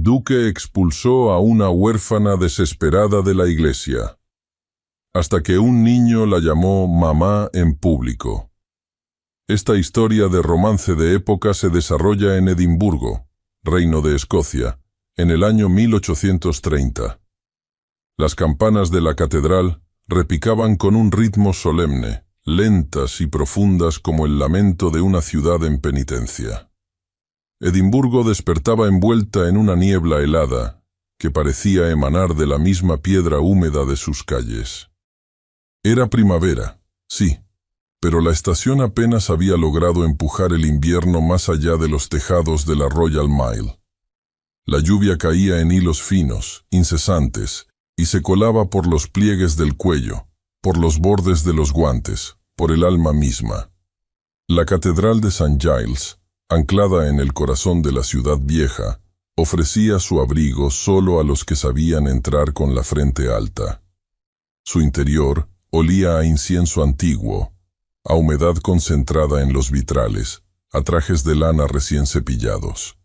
el duque expulsó a una huérfana desesperada de la iglesia, hasta que un niño la llamó mamá en público. Esta historia de romance de época se desarrolla en Edimburgo, Reino de Escocia, en el año 1830. Las campanas de la catedral repicaban con un ritmo solemne, lentas y profundas como el lamento de una ciudad en penitencia. Edimburgo despertaba envuelta en una niebla helada que parecía emanar de la misma piedra húmeda de sus calles. Era primavera, sí, pero la estación apenas había logrado empujar el invierno más allá de los tejados de la Royal Mile. La lluvia caía en hilos finos, incesantes, y se colaba por los pliegues del cuello, por los bordes de los guantes, por el alma misma. La catedral de St. Giles, anclada en el corazón de la ciudad vieja, ofrecía su abrigo solo a los que sabían entrar con la frente alta. Su interior olía a incienso antiguo, a humedad concentrada en los vitrales, a trajes de lana recién cepillados.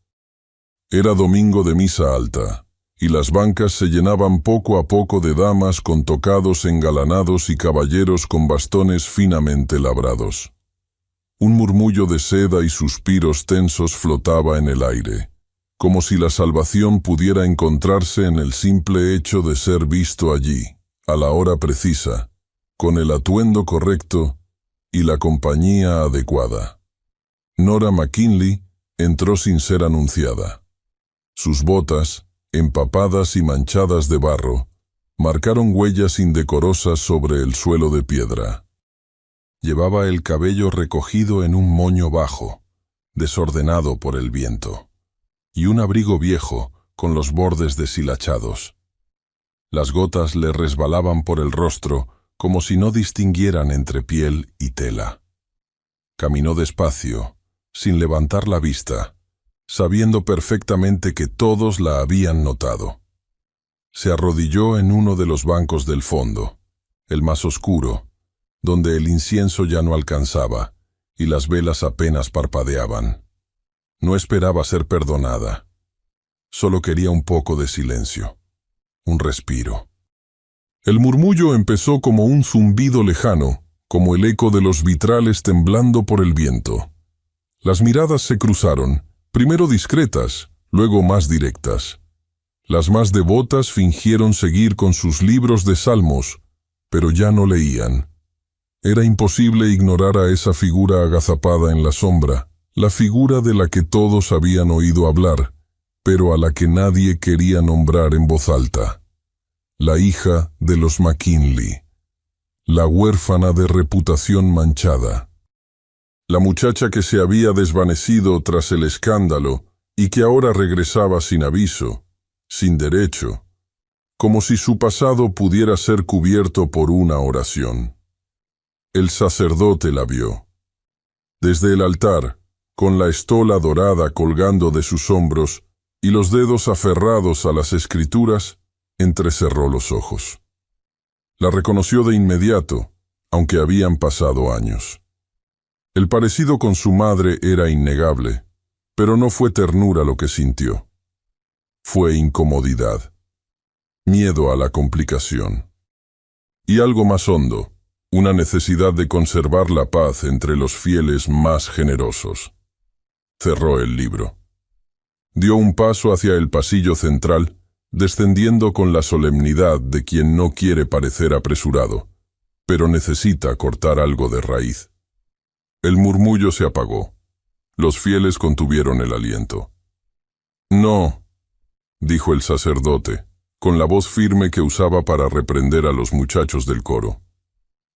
Era domingo de misa alta, y las bancas se llenaban poco a poco de damas con tocados engalanados y caballeros con bastones finamente labrados. Un murmullo de seda y suspiros tensos flotaba en el aire, como si la salvación pudiera encontrarse en el simple hecho de ser visto allí, a la hora precisa, con el atuendo correcto y la compañía adecuada. Nora McKinley entró sin ser anunciada. Sus botas, empapadas y manchadas de barro, marcaron huellas indecorosas sobre el suelo de piedra. Llevaba el cabello recogido en un moño bajo, desordenado por el viento, y un abrigo viejo con los bordes deshilachados. Las gotas le resbalaban por el rostro como si no distinguieran entre piel y tela. Caminó despacio, sin levantar la vista, sabiendo perfectamente que todos la habían notado. Se arrodilló en uno de los bancos del fondo, el más oscuro, donde el incienso ya no alcanzaba y las velas apenas parpadeaban. No esperaba ser perdonada. Solo quería un poco de silencio, un respiro. El murmullo empezó como un zumbido lejano, como el eco de los vitrales temblando por el viento. Las miradas se cruzaron, primero discretas, luego más directas. Las más devotas fingieron seguir con sus libros de salmos, pero ya no leían. Era imposible ignorar a esa figura agazapada en la sombra, la figura de la que todos habían oído hablar, pero a la que nadie quería nombrar en voz alta. La hija de los McKinley, la huérfana de reputación manchada. La muchacha que se había desvanecido tras el escándalo y que ahora regresaba sin aviso, sin derecho, como si su pasado pudiera ser cubierto por una oración. El sacerdote la vio. Desde el altar, con la estola dorada colgando de sus hombros y los dedos aferrados a las escrituras, entrecerró los ojos. La reconoció de inmediato, aunque habían pasado años. El parecido con su madre era innegable, pero no fue ternura lo que sintió. Fue incomodidad, miedo a la complicación. Y algo más hondo, una necesidad de conservar la paz entre los fieles más generosos. Cerró el libro. Dio un paso hacia el pasillo central, descendiendo con la solemnidad de quien no quiere parecer apresurado, pero necesita cortar algo de raíz. El murmullo se apagó. Los fieles contuvieron el aliento. «No», dijo el sacerdote, con la voz firme que usaba para reprender a los muchachos del coro.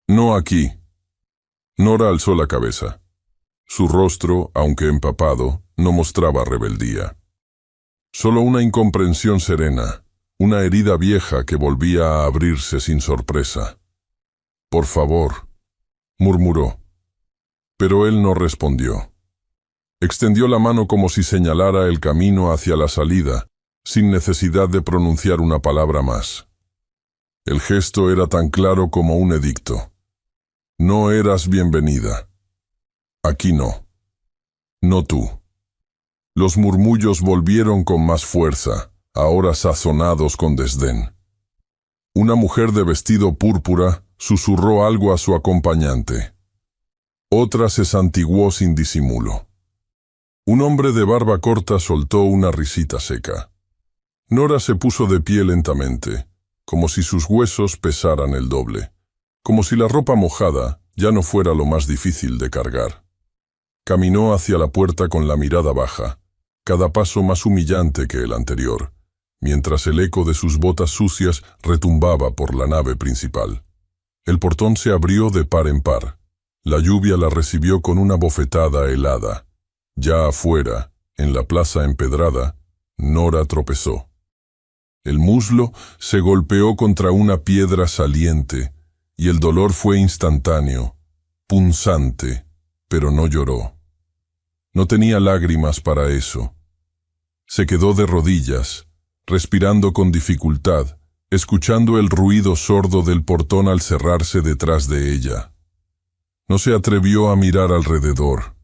«No aquí». Nora alzó la cabeza. Su rostro, aunque empapado, no mostraba rebeldía. Solo una incomprensión serena, una herida vieja que volvía a abrirse sin sorpresa. «Por favor», murmuró. Pero él no respondió. Extendió la mano como si señalara el camino hacia la salida, sin necesidad de pronunciar una palabra más. El gesto era tan claro como un edicto. «No eras bienvenida. Aquí no. No tú». Los murmullos volvieron con más fuerza, ahora sazonados con desdén. Una mujer de vestido púrpura susurró algo a su acompañante. Otra se santiguó sin disimulo. Un hombre de barba corta soltó una risita seca. Nora se puso de pie lentamente, como si sus huesos pesaran el doble, como si la ropa mojada ya no fuera lo más difícil de cargar. Caminó hacia la puerta con la mirada baja, cada paso más humillante que el anterior, mientras el eco de sus botas sucias retumbaba por la nave principal. El portón se abrió de par en par. La lluvia la recibió con una bofetada helada. Ya afuera, en la plaza empedrada, Nora tropezó. El muslo se golpeó contra una piedra saliente, y el dolor fue instantáneo, punzante, pero no lloró. No tenía lágrimas para eso. Se quedó de rodillas, respirando con dificultad, escuchando el ruido sordo del portón al cerrarse detrás de ella. No se atrevió a mirar alrededor.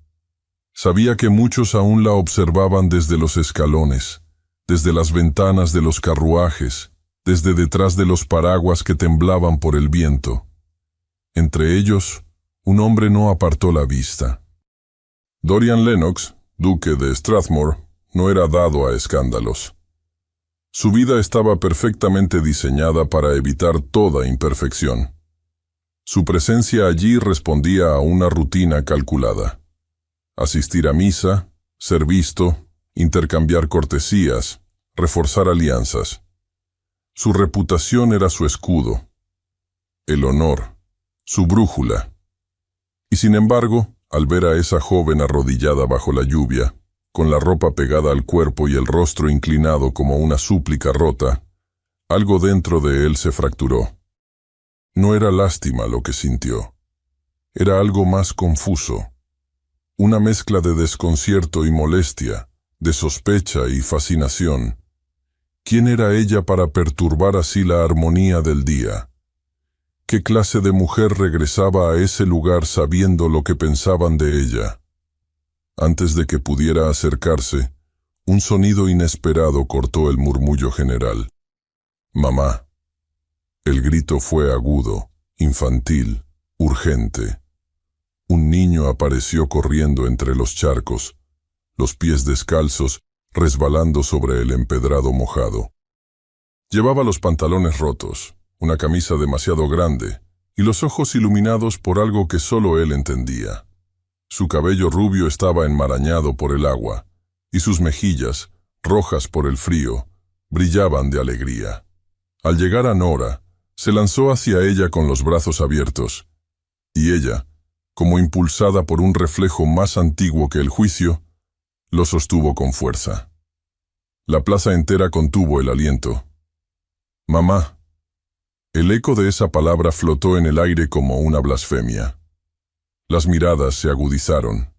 Sabía que muchos aún la observaban desde los escalones, desde las ventanas de los carruajes, desde detrás de los paraguas que temblaban por el viento. Entre ellos, un hombre no apartó la vista. Dorian Lennox, duque de Strathmore, no era dado a escándalos. Su vida estaba perfectamente diseñada para evitar toda imperfección. Su presencia allí respondía a una rutina calculada. Asistir a misa, ser visto, intercambiar cortesías, reforzar alianzas. Su reputación era su escudo, el honor, su brújula. Y sin embargo, al ver a esa joven arrodillada bajo la lluvia, con la ropa pegada al cuerpo y el rostro inclinado como una súplica rota, algo dentro de él se fracturó. No era lástima lo que sintió. Era algo más confuso. Una mezcla de desconcierto y molestia, de sospecha y fascinación. ¿Quién era ella para perturbar así la armonía del día? ¿Qué clase de mujer regresaba a ese lugar sabiendo lo que pensaban de ella? Antes de que pudiera acercarse, un sonido inesperado cortó el murmullo general. «Mamá». El grito fue agudo, infantil, urgente. Un niño apareció corriendo entre los charcos, los pies descalzos, resbalando sobre el empedrado mojado. Llevaba los pantalones rotos, una camisa demasiado grande, y los ojos iluminados por algo que solo él entendía. Su cabello rubio estaba enmarañado por el agua, y sus mejillas, rojas por el frío, brillaban de alegría. Al llegar a Nora, se lanzó hacia ella con los brazos abiertos, y ella, como impulsada por un reflejo más antiguo que el juicio, lo sostuvo con fuerza. La plaza entera contuvo el aliento. «Mamá». El eco de esa palabra flotó en el aire como una blasfemia. Las miradas se agudizaron.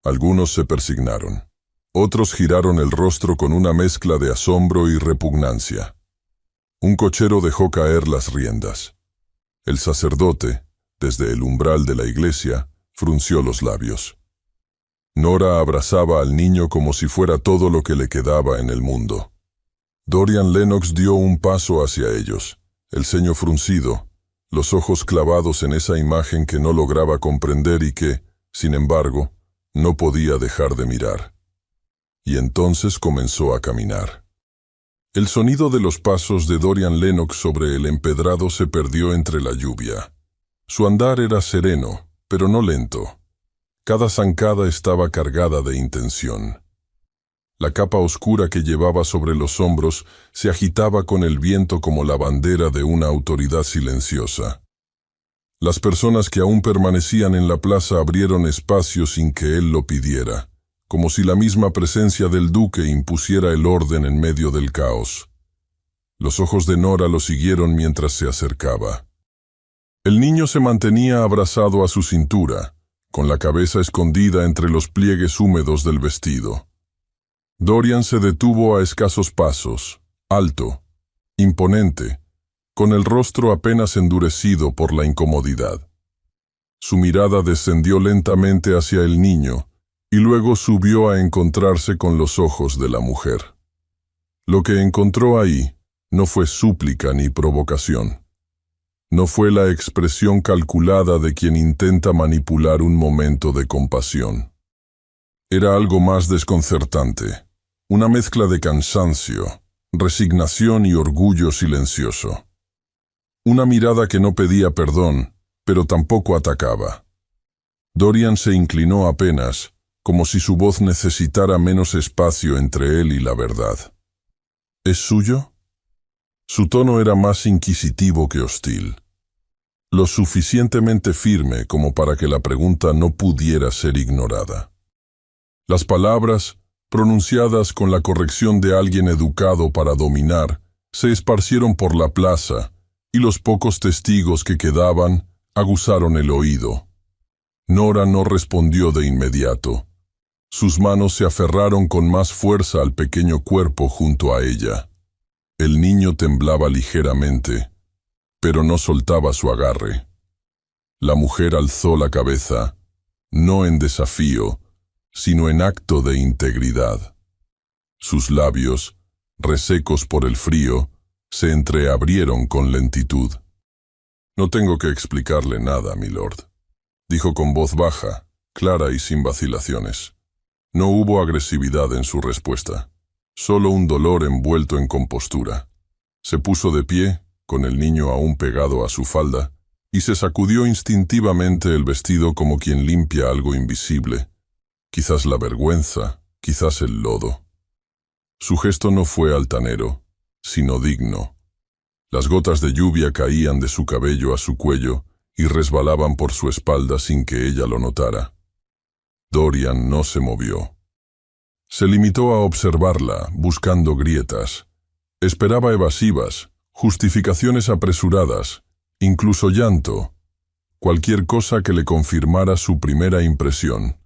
Algunos se persignaron. Otros giraron el rostro con una mezcla de asombro y repugnancia. Un cochero dejó caer las riendas. El sacerdote, desde el umbral de la iglesia, frunció los labios. Nora abrazaba al niño como si fuera todo lo que le quedaba en el mundo. Dorian Lennox dio un paso hacia ellos, el ceño fruncido, los ojos clavados en esa imagen que no lograba comprender y que, sin embargo, no podía dejar de mirar. Y entonces comenzó a caminar. El sonido de los pasos de Dorian Lennox sobre el empedrado se perdió entre la lluvia. Su andar era sereno, pero no lento. Cada zancada estaba cargada de intención. La capa oscura que llevaba sobre los hombros se agitaba con el viento como la bandera de una autoridad silenciosa. Las personas que aún permanecían en la plaza abrieron espacio sin que él lo pidiera, como si la misma presencia del duque impusiera el orden en medio del caos. Los ojos de Nora lo siguieron mientras se acercaba. El niño se mantenía abrazado a su cintura, con la cabeza escondida entre los pliegues húmedos del vestido. Dorian se detuvo a escasos pasos, alto, imponente, con el rostro apenas endurecido por la incomodidad. Su mirada descendió lentamente hacia el niño y luego subió a encontrarse con los ojos de la mujer. Lo que encontró ahí no fue súplica ni provocación. No fue la expresión calculada de quien intenta manipular un momento de compasión. Era algo más desconcertante, una mezcla de cansancio, resignación y orgullo silencioso. Una mirada que no pedía perdón, pero tampoco atacaba. Dorian se inclinó apenas, como si su voz necesitara menos espacio entre él y la verdad. ¿Es suyo? Su tono era más inquisitivo que hostil. Lo suficientemente firme como para que la pregunta no pudiera ser ignorada. Las palabras, pronunciadas con la corrección de alguien educado para dominar, se esparcieron por la plaza, y los pocos testigos que quedaban aguzaron el oído. Nora no respondió de inmediato. Sus manos se aferraron con más fuerza al pequeño cuerpo junto a ella. El niño temblaba ligeramente, pero no soltaba su agarre. La mujer alzó la cabeza, no en desafío, sino en acto de integridad. Sus labios, resecos por el frío, se entreabrieron con lentitud. «No tengo que explicarle nada, milord», dijo con voz baja, clara y sin vacilaciones. No hubo agresividad en su respuesta, solo un dolor envuelto en compostura. Se puso de pie, con el niño aún pegado a su falda, y se sacudió instintivamente el vestido como quien limpia algo invisible, quizás la vergüenza, quizás el lodo. Su gesto no fue altanero, sino digno. Las gotas de lluvia caían de su cabello a su cuello y resbalaban por su espalda sin que ella lo notara. Dorian no se movió. Se limitó a observarla, buscando grietas. Esperaba evasivas, justificaciones apresuradas, incluso llanto, cualquier cosa que le confirmara su primera impresión.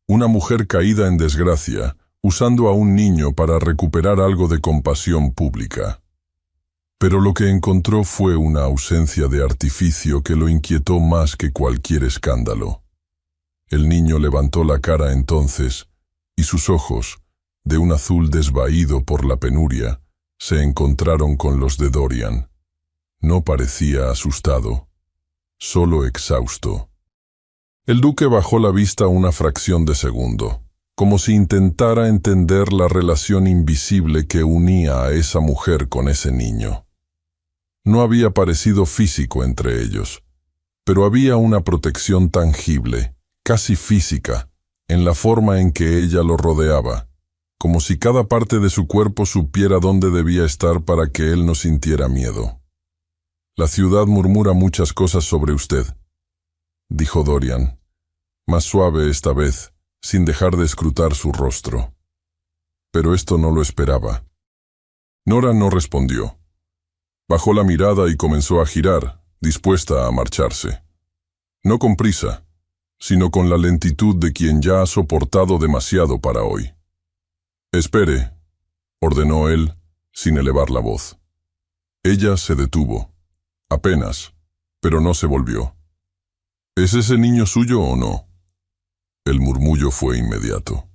Una mujer caída en desgracia, usando a un niño para recuperar algo de compasión pública. Pero lo que encontró fue una ausencia de artificio que lo inquietó más que cualquier escándalo. El niño levantó la cara entonces, y sus ojos, de un azul desvaído por la penuria, se encontraron con los de Dorian. No parecía asustado, solo exhausto. El duque bajó la vista una fracción de segundo, como si intentara entender la relación invisible que unía a esa mujer con ese niño. No había parecido físico entre ellos, pero había una protección tangible, casi física, en la forma en que ella lo rodeaba, como si cada parte de su cuerpo supiera dónde debía estar para que él no sintiera miedo. «La ciudad murmura muchas cosas sobre usted», dijo Dorian, más suave esta vez, sin dejar de escrutar su rostro. Pero esto no lo esperaba. Nora no respondió. Bajó la mirada y comenzó a girar, dispuesta a marcharse. No con prisa, sino con la lentitud de quien ya ha soportado demasiado para hoy. «Espere», ordenó él, sin elevar la voz. Ella se detuvo, apenas, pero no se volvió. «¿Es ese niño suyo o no?» El murmullo fue inmediato.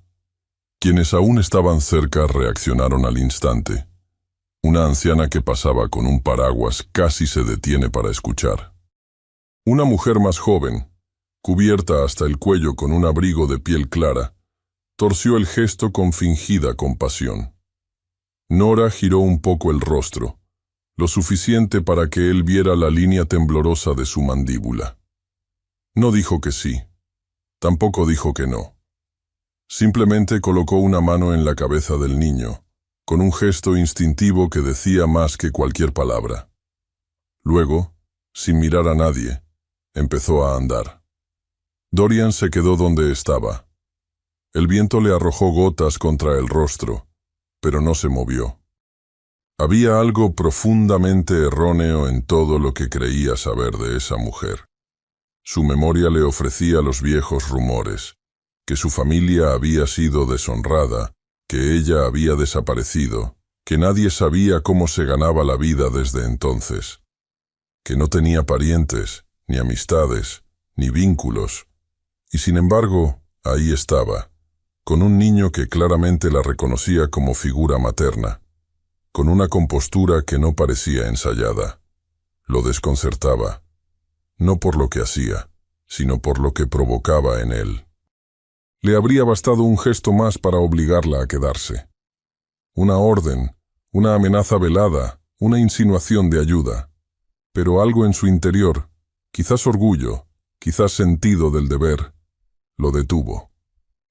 Quienes aún estaban cerca reaccionaron al instante. Una anciana que pasaba con un paraguas casi se detiene para escuchar. Una mujer más joven, cubierta hasta el cuello con un abrigo de piel clara, torció el gesto con fingida compasión. Nora giró un poco el rostro, lo suficiente para que él viera la línea temblorosa de su mandíbula. No dijo que sí, tampoco dijo que no. Simplemente colocó una mano en la cabeza del niño, con un gesto instintivo que decía más que cualquier palabra. Luego, sin mirar a nadie, empezó a andar. Dorian se quedó donde estaba. El viento le arrojó gotas contra el rostro, pero no se movió. Había algo profundamente erróneo en todo lo que creía saber de esa mujer. Su memoria le ofrecía los viejos rumores, que su familia había sido deshonrada, que ella había desaparecido, que nadie sabía cómo se ganaba la vida desde entonces, que no tenía parientes, ni amistades, ni vínculos, y sin embargo, ahí estaba, con un niño que claramente la reconocía como figura materna. con una compostura que no parecía ensayada. Lo desconcertaba, no por lo que hacía, sino por lo que provocaba en él. Le habría bastado un gesto más para obligarla a quedarse. Una orden, una amenaza velada, una insinuación de ayuda. Pero algo en su interior, quizás orgullo, quizás sentido del deber, lo detuvo.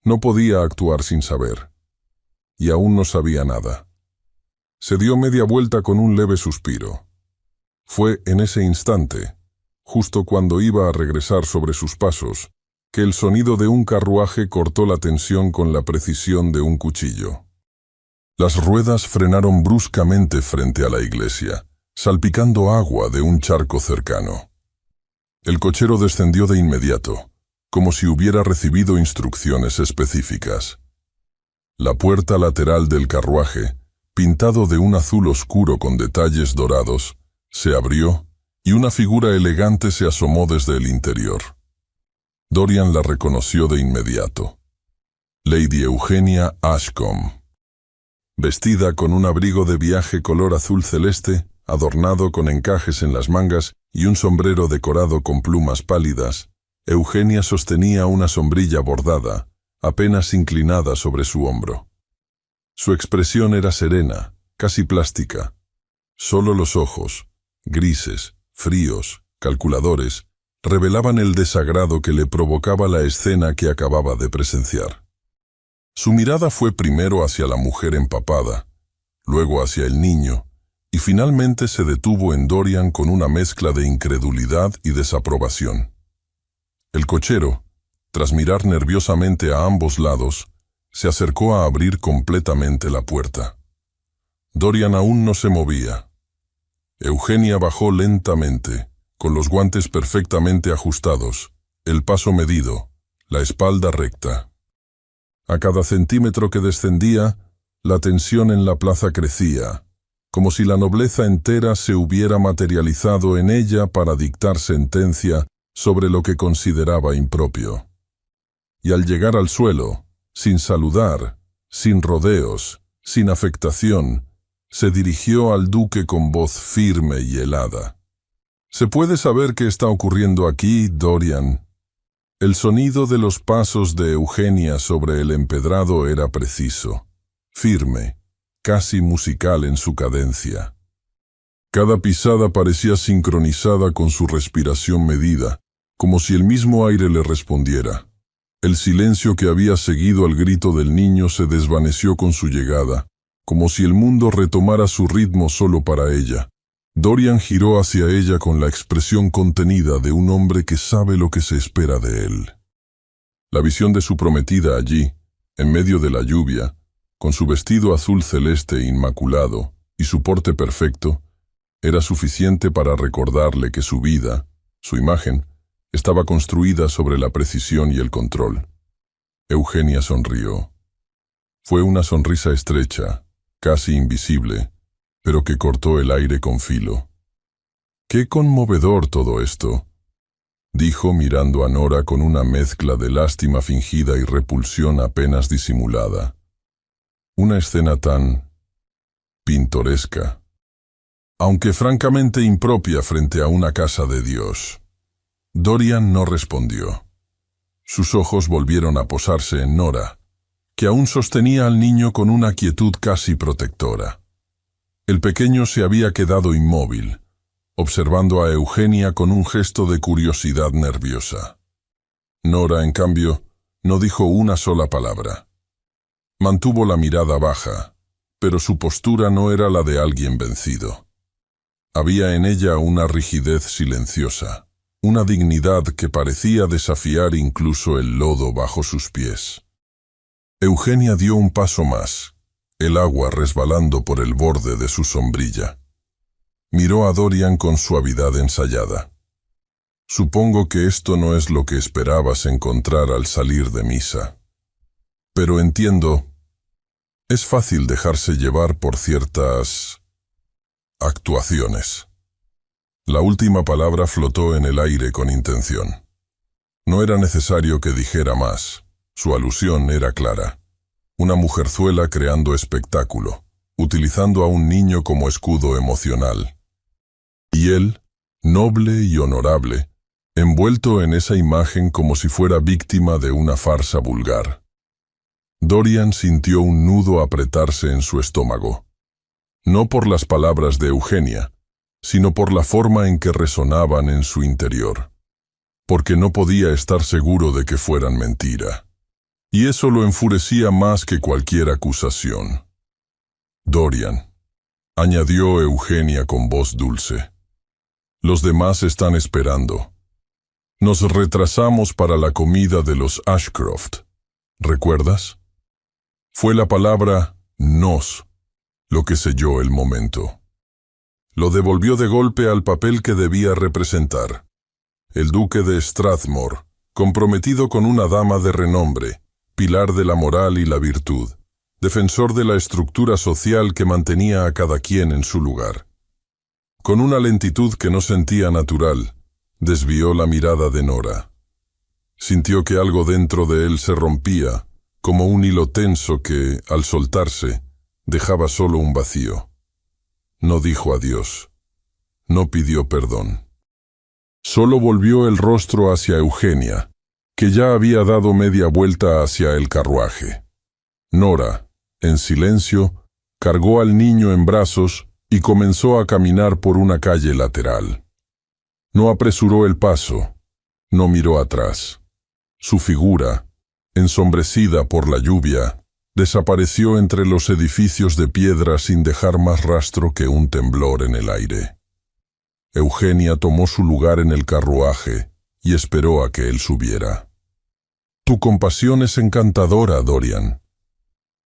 No podía actuar sin saber. Y aún no sabía nada. Se dio media vuelta con un leve suspiro. Fue en ese instante, justo cuando iba a regresar sobre sus pasos, que el sonido de un carruaje cortó la tensión con la precisión de un cuchillo. Las ruedas frenaron bruscamente frente a la iglesia, salpicando agua de un charco cercano. El cochero descendió de inmediato, como si hubiera recibido instrucciones específicas. La puerta lateral del carruaje, pintado de un azul oscuro con detalles dorados, se abrió y una figura elegante se asomó desde el interior. Dorian la reconoció de inmediato. Lady Eugenia Ashcombe. Vestida con un abrigo de viaje color azul celeste, adornado con encajes en las mangas y un sombrero decorado con plumas pálidas, Eugenia sostenía una sombrilla bordada, apenas inclinada sobre su hombro. Su expresión era serena, casi plástica. Solo los ojos, grises, fríos, calculadores, revelaban el desagrado que le provocaba la escena que acababa de presenciar. Su mirada fue primero hacia la mujer empapada, luego hacia el niño, y finalmente se detuvo en Dorian con una mezcla de incredulidad y desaprobación. El cochero, tras mirar nerviosamente a ambos lados, se acercó a abrir completamente la puerta. Dorian aún no se movía. Eugenia bajó lentamente, con los guantes perfectamente ajustados, el paso medido, la espalda recta. A cada centímetro que descendía, la tensión en la plaza crecía, como si la nobleza entera se hubiera materializado en ella para dictar sentencia sobre lo que consideraba impropio. Y al llegar al suelo, sin saludar, sin rodeos, sin afectación, se dirigió al duque con voz firme y helada. «¿Se puede saber qué está ocurriendo aquí, Dorian?» El sonido de los pasos de Eugenia sobre el empedrado era preciso, firme, casi musical en su cadencia. Cada pisada parecía sincronizada con su respiración medida, como si el mismo aire le respondiera. El silencio que había seguido al grito del niño se desvaneció con su llegada, como si el mundo retomara su ritmo solo para ella. Dorian giró hacia ella con la expresión contenida de un hombre que sabe lo que se espera de él. La visión de su prometida allí, en medio de la lluvia, con su vestido azul celeste inmaculado y su porte perfecto, era suficiente para recordarle que su vida, su imagen, estaba construida sobre la precisión y el control. Eugenia sonrió. Fue una sonrisa estrecha, casi invisible, pero que cortó el aire con filo. «Qué conmovedor todo esto», dijo mirando a Nora con una mezcla de lástima fingida y repulsión apenas disimulada. Una escena tan pintoresca, aunque francamente impropia frente a una casa de Dios. Dorian no respondió. Sus ojos volvieron a posarse en Nora, que aún sostenía al niño con una quietud casi protectora. El pequeño se había quedado inmóvil, observando a Eugenia con un gesto de curiosidad nerviosa. Nora, en cambio, no dijo una sola palabra. Mantuvo la mirada baja, pero su postura no era la de alguien vencido. Había en ella una rigidez silenciosa, una dignidad que parecía desafiar incluso el lodo bajo sus pies. Eugenia dio un paso más, el agua resbalando por el borde de su sombrilla. Miró a Dorian con suavidad ensayada. «Supongo que esto no es lo que esperabas encontrar al salir de misa. Pero entiendo, es fácil dejarse llevar por ciertas actuaciones». La última palabra flotó en el aire con intención. No era necesario que dijera más, su alusión era clara. Una mujerzuela creando espectáculo, utilizando a un niño como escudo emocional. Y él, noble y honorable, envuelto en esa imagen como si fuera víctima de una farsa vulgar. Dorian sintió un nudo apretarse en su estómago. No por las palabras de Eugenia, sino por la forma en que resonaban en su interior. Porque no podía estar seguro de que fueran mentira. Y eso lo enfurecía más que cualquier acusación. Dorian, añadió Eugenia con voz dulce. Los demás están esperando. Nos retrasamos para la comida de los Ashcroft. ¿Recuerdas? Fue la palabra nos lo que selló el momento. Lo devolvió de golpe al papel que debía representar. El duque de Strathmore, comprometido con una dama de renombre, pilar de la moral y la virtud, defensor de la estructura social que mantenía a cada quien en su lugar. Con una lentitud que no sentía natural, desvió la mirada de Nora. Sintió que algo dentro de él se rompía, como un hilo tenso que, al soltarse, dejaba solo un vacío. No dijo adiós. No pidió perdón. Solo volvió el rostro hacia Eugenia, que ya había dado media vuelta hacia el carruaje. Nora, en silencio, cargó al niño en brazos y comenzó a caminar por una calle lateral. No apresuró el paso, no miró atrás. Su figura, ensombrecida por la lluvia, desapareció entre los edificios de piedra sin dejar más rastro que un temblor en el aire. Eugenia tomó su lugar en el carruaje y esperó a que él subiera. «Tu compasión es encantadora, Dorian»,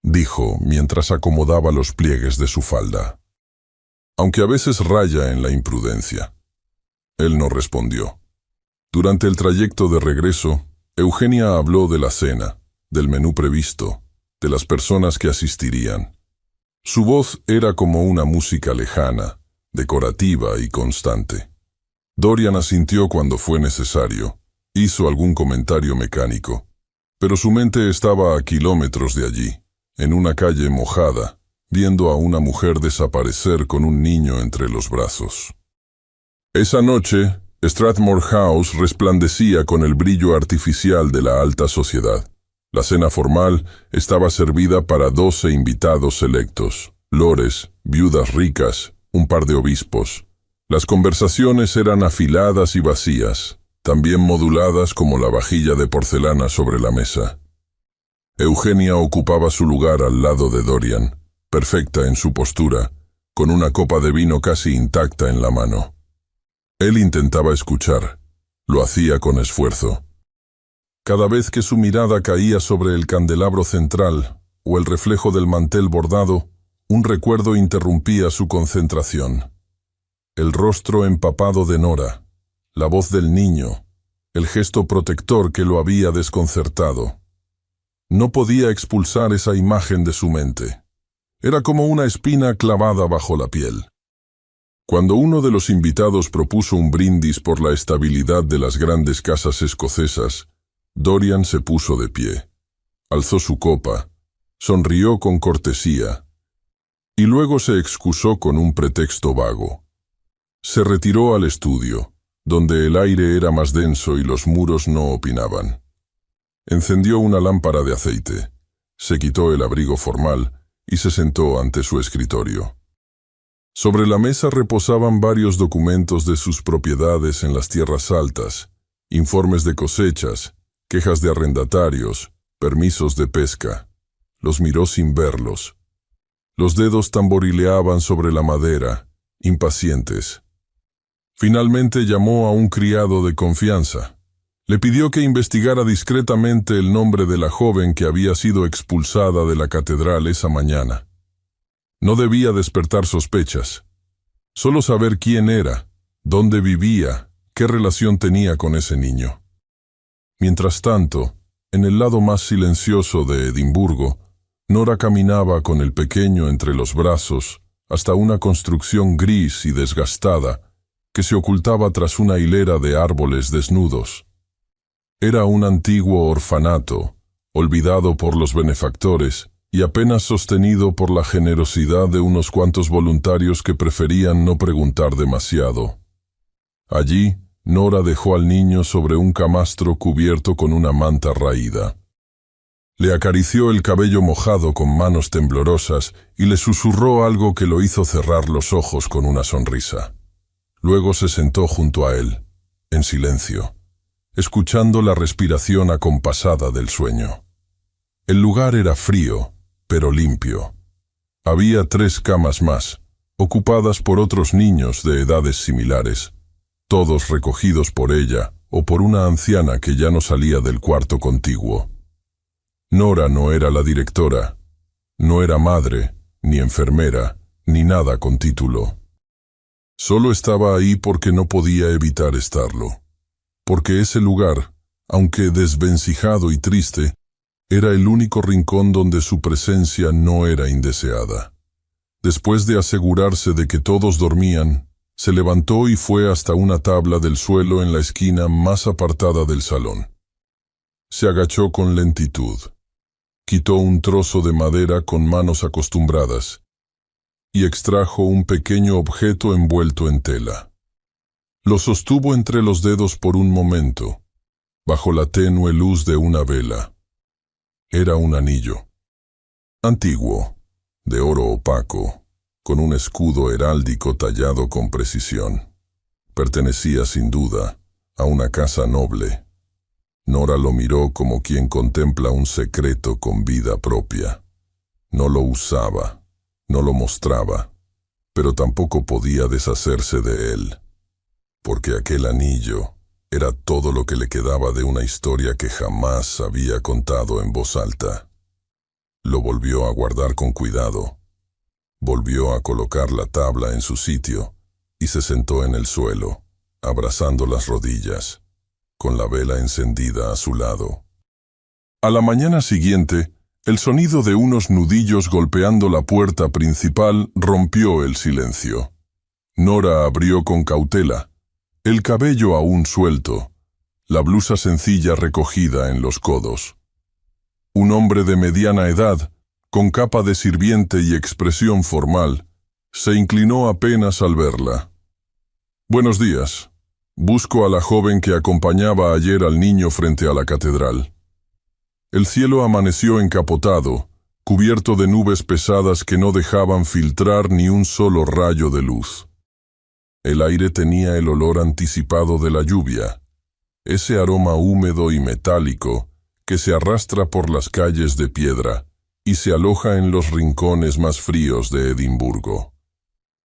dijo mientras acomodaba los pliegues de su falda. «Aunque a veces raya en la imprudencia». Él no respondió. Durante el trayecto de regreso, Eugenia habló de la cena, del menú previsto, de las personas que asistirían. Su voz era como una música lejana, decorativa y constante. Dorian asintió cuando fue necesario, hizo algún comentario mecánico, pero su mente estaba a kilómetros de allí, en una calle mojada, viendo a una mujer desaparecer con un niño entre los brazos. Esa noche, Strathmore House resplandecía con el brillo artificial de la alta sociedad. La cena formal estaba servida para 12 invitados selectos, lores, viudas ricas, un par de obispos. Las conversaciones eran afiladas y vacías, también moduladas como la vajilla de porcelana sobre la mesa. Eugenia ocupaba su lugar al lado de Dorian, perfecta en su postura, con una copa de vino casi intacta en la mano. Él intentaba escuchar, lo hacía con esfuerzo. Cada vez que su mirada caía sobre el candelabro central o el reflejo del mantel bordado, un recuerdo interrumpía su concentración. El rostro empapado de Nora, la voz del niño, el gesto protector que lo había desconcertado. No podía expulsar esa imagen de su mente. Era como una espina clavada bajo la piel. Cuando uno de los invitados propuso un brindis por la estabilidad de las grandes casas escocesas, Dorian se puso de pie, alzó su copa, sonrió con cortesía, y luego se excusó con un pretexto vago. Se retiró al estudio, donde el aire era más denso y los muros no opinaban. Encendió una lámpara de aceite, se quitó el abrigo formal y se sentó ante su escritorio. Sobre la mesa reposaban varios documentos de sus propiedades en las tierras altas, informes de cosechas, quejas de arrendatarios, permisos de pesca. Los miró sin verlos. Los dedos tamborileaban sobre la madera, impacientes. Finalmente llamó a un criado de confianza. Le pidió que investigara discretamente el nombre de la joven que había sido expulsada de la catedral esa mañana. No debía despertar sospechas. Solo saber quién era, dónde vivía, qué relación tenía con ese niño. Mientras tanto, en el lado más silencioso de Edimburgo, Nora caminaba con el pequeño entre los brazos hasta una construcción gris y desgastada que se ocultaba tras una hilera de árboles desnudos. Era un antiguo orfanato, olvidado por los benefactores y apenas sostenido por la generosidad de unos cuantos voluntarios que preferían no preguntar demasiado. Allí, Nora dejó al niño sobre un camastro cubierto con una manta raída. Le acarició el cabello mojado con manos temblorosas y le susurró algo que lo hizo cerrar los ojos con una sonrisa. Luego se sentó junto a él, en silencio, escuchando la respiración acompasada del sueño. El lugar era frío, pero limpio. Había 3 camas más, ocupadas por otros niños de edades similares, todos recogidos por ella o por una anciana que ya no salía del cuarto contiguo. Nora no era la directora, no era madre, ni enfermera, ni nada con título. Solo estaba ahí porque no podía evitar estarlo. Porque ese lugar, aunque desvencijado y triste, era el único rincón donde su presencia no era indeseada. Después de asegurarse de que todos dormían, se levantó y fue hasta una tabla del suelo en la esquina más apartada del salón. Se agachó con lentitud. Quitó un trozo de madera con manos acostumbradas y extrajo un pequeño objeto envuelto en tela. Lo sostuvo entre los dedos por un momento, bajo la tenue luz de una vela. Era un anillo. Antiguo, de oro opaco, con un escudo heráldico tallado con precisión. Pertenecía sin duda a una casa noble. Nora lo miró como quien contempla un secreto con vida propia. No lo usaba, no lo mostraba, pero tampoco podía deshacerse de él, porque aquel anillo era todo lo que le quedaba de una historia que jamás había contado en voz alta. Lo volvió a guardar con cuidado, volvió a colocar la tabla en su sitio y se sentó en el suelo, abrazando las rodillas, con la vela encendida a su lado. A la mañana siguiente, el sonido de unos nudillos golpeando la puerta principal rompió el silencio. Nora abrió con cautela, el cabello aún suelto, la blusa sencilla recogida en los codos. Un hombre de mediana edad, con capa de sirviente y expresión formal, se inclinó apenas al verla. «Buenos días. Busco a la joven que acompañaba ayer al niño frente a la catedral». El cielo amaneció encapotado, cubierto de nubes pesadas que no dejaban filtrar ni un solo rayo de luz. El aire tenía el olor anticipado de la lluvia, ese aroma húmedo y metálico que se arrastra por las calles de piedra y se aloja en los rincones más fríos de Edimburgo.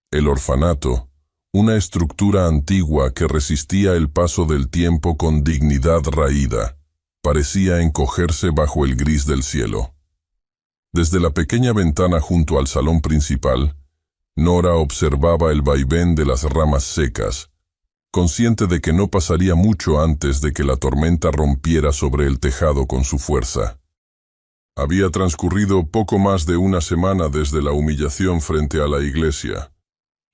El orfanato, una estructura antigua que resistía el paso del tiempo con dignidad raída, parecía encogerse bajo el gris del cielo. Desde la pequeña ventana junto al salón principal, Nora observaba el vaivén de las ramas secas, consciente de que no pasaría mucho antes de que la tormenta rompiera sobre el tejado con su fuerza. Había transcurrido poco más de una semana desde la humillación frente a la iglesia,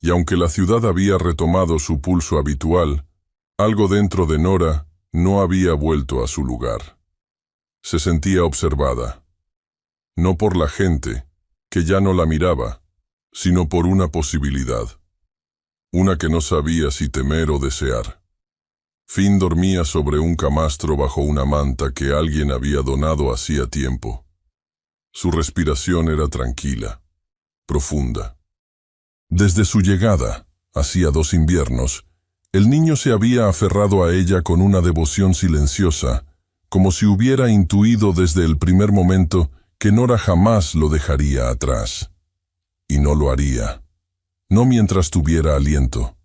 y aunque la ciudad había retomado su pulso habitual, algo dentro de Nora no había vuelto a su lugar. Se sentía observada, no por la gente, que ya no la miraba, sino por una posibilidad, una que no sabía si temer o desear. Finn dormía sobre un camastro bajo una manta que alguien había donado hacía tiempo. Su respiración era tranquila, profunda. Desde su llegada, hacía 2 inviernos, el niño se había aferrado a ella con una devoción silenciosa, como si hubiera intuido desde el primer momento que Nora jamás lo dejaría atrás. Y no lo haría, no mientras tuviera aliento.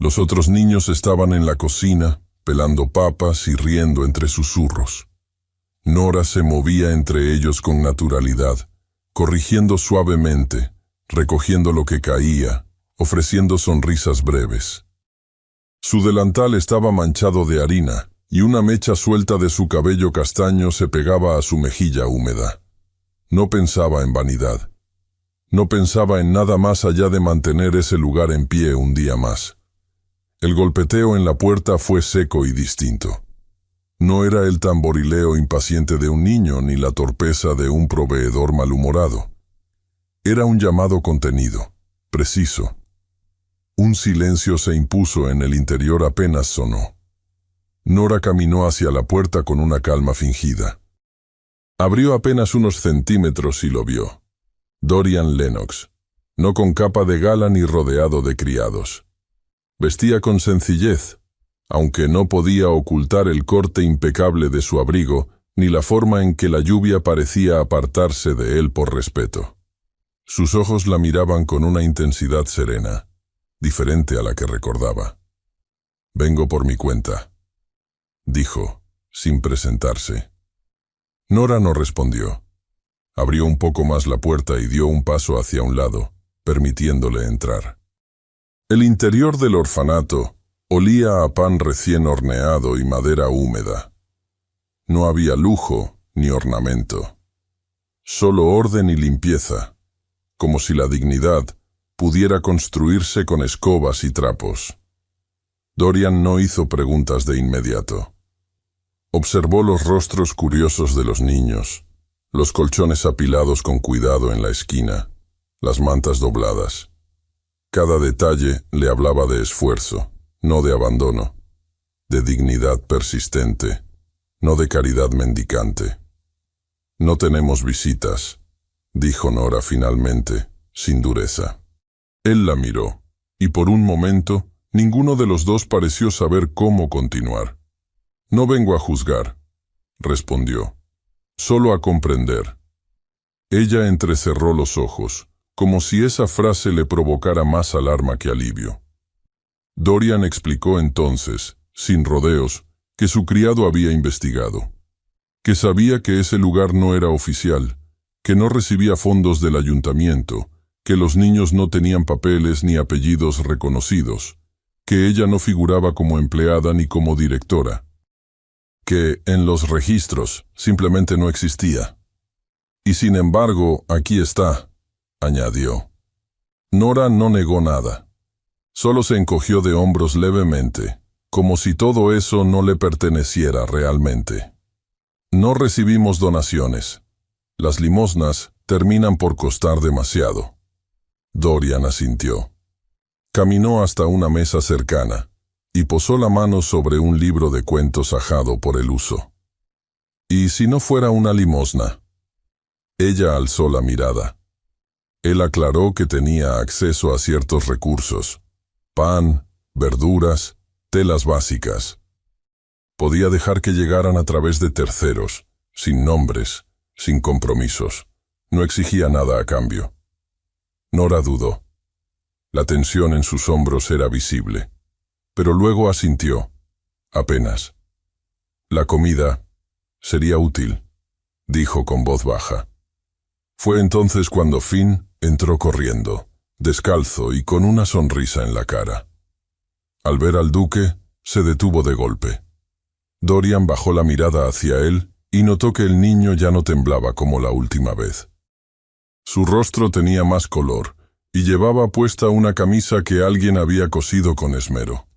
Los otros niños estaban en la cocina, pelando papas y riendo entre susurros. Nora se movía entre ellos con naturalidad, corrigiendo suavemente, recogiendo lo que caía, ofreciendo sonrisas breves. Su delantal estaba manchado de harina, y una mecha suelta de su cabello castaño se pegaba a su mejilla húmeda. No pensaba en vanidad. No pensaba en nada más allá de mantener ese lugar en pie un día más. El golpeteo en la puerta fue seco y distinto. No era el tamborileo impaciente de un niño ni la torpeza de un proveedor malhumorado. Era un llamado contenido, preciso. Un silencio se impuso en el interior apenas sonó. Nora caminó hacia la puerta con una calma fingida. Abrió apenas unos centímetros y lo vio. Dorian Lennox, no con capa de gala ni rodeado de criados. Vestía con sencillez, aunque no podía ocultar el corte impecable de su abrigo ni la forma en que la lluvia parecía apartarse de él por respeto. Sus ojos la miraban con una intensidad serena, diferente a la que recordaba. «Vengo por mi cuenta», dijo, sin presentarse. Nora no respondió. Abrió un poco más la puerta y dio un paso hacia un lado, permitiéndole entrar. El interior del orfanato olía a pan recién horneado y madera húmeda. No había lujo ni ornamento. Solo orden y limpieza, como si la dignidad pudiera construirse con escobas y trapos. Dorian no hizo preguntas de inmediato. Observó los rostros curiosos de los niños, los colchones apilados con cuidado en la esquina, las mantas dobladas. Cada detalle le hablaba de esfuerzo, no de abandono, de dignidad persistente, no de caridad mendicante. «No tenemos visitas», dijo Nora finalmente, sin dureza. Él la miró, y por un momento ninguno de los dos pareció saber cómo continuar. «No vengo a juzgar», respondió, «solo a comprender». Ella entrecerró los ojos, como si esa frase le provocara más alarma que alivio. Dorian explicó entonces, sin rodeos, que su criado había investigado, que sabía que ese lugar no era oficial, que no recibía fondos del ayuntamiento, que los niños no tenían papeles ni apellidos reconocidos, que ella no figuraba como empleada ni como directora, que en los registros simplemente no existía. «Y sin embargo, aquí está», añadió. Nora no negó nada. Solo se encogió de hombros levemente, como si todo eso no le perteneciera realmente. «No recibimos donaciones. Las limosnas terminan por costar demasiado». Dorian asintió. Caminó hasta una mesa cercana y posó la mano sobre un libro de cuentos ajado por el uso. «¿Y si no fuera una limosna?» Ella alzó la mirada. Él aclaró que tenía acceso a ciertos recursos: pan, verduras, telas básicas. Podía dejar que llegaran a través de terceros, sin nombres, sin compromisos. No exigía nada a cambio. Nora dudó. La tensión en sus hombros era visible, pero luego asintió, apenas. «La comida sería útil», dijo con voz baja. Fue entonces cuando Finn entró corriendo, descalzo y con una sonrisa en la cara. Al ver al duque, se detuvo de golpe. Dorian bajó la mirada hacia él y notó que el niño ya no temblaba como la última vez. Su rostro tenía más color y llevaba puesta una camisa que alguien había cosido con esmero.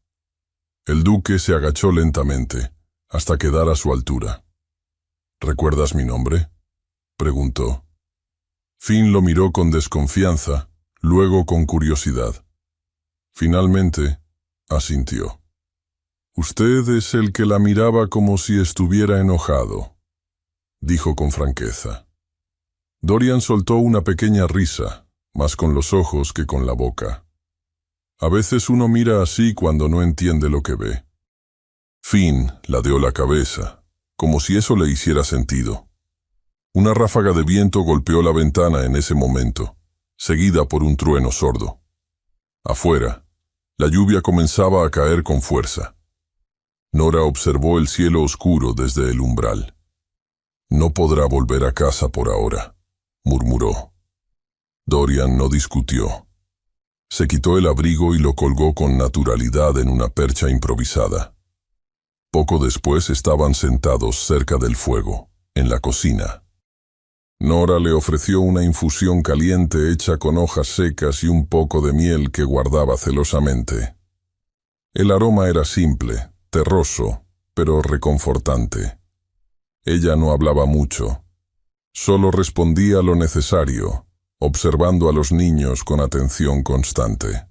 El duque se agachó lentamente, hasta quedar a su altura. «¿Recuerdas mi nombre?», preguntó. Finn lo miró con desconfianza, luego con curiosidad. Finalmente, asintió. «Usted es el que la miraba como si estuviera enojado», dijo con franqueza. Dorian soltó una pequeña risa, más con los ojos que con la boca. A veces uno mira así cuando no entiende lo que ve. Finn ladeó la cabeza, como si eso le hiciera sentido. Una ráfaga de viento golpeó la ventana en ese momento, seguida por un trueno sordo. Afuera, la lluvia comenzaba a caer con fuerza. Nora observó el cielo oscuro desde el umbral. «No podrá volver a casa por ahora», murmuró. Dorian no discutió. Se quitó el abrigo y lo colgó con naturalidad en una percha improvisada. Poco después estaban sentados cerca del fuego, en la cocina. Nora le ofreció una infusión caliente hecha con hojas secas y un poco de miel que guardaba celosamente. El aroma era simple, terroso, pero reconfortante. Ella no hablaba mucho. Solo respondía lo necesario, observando a los niños con atención constante.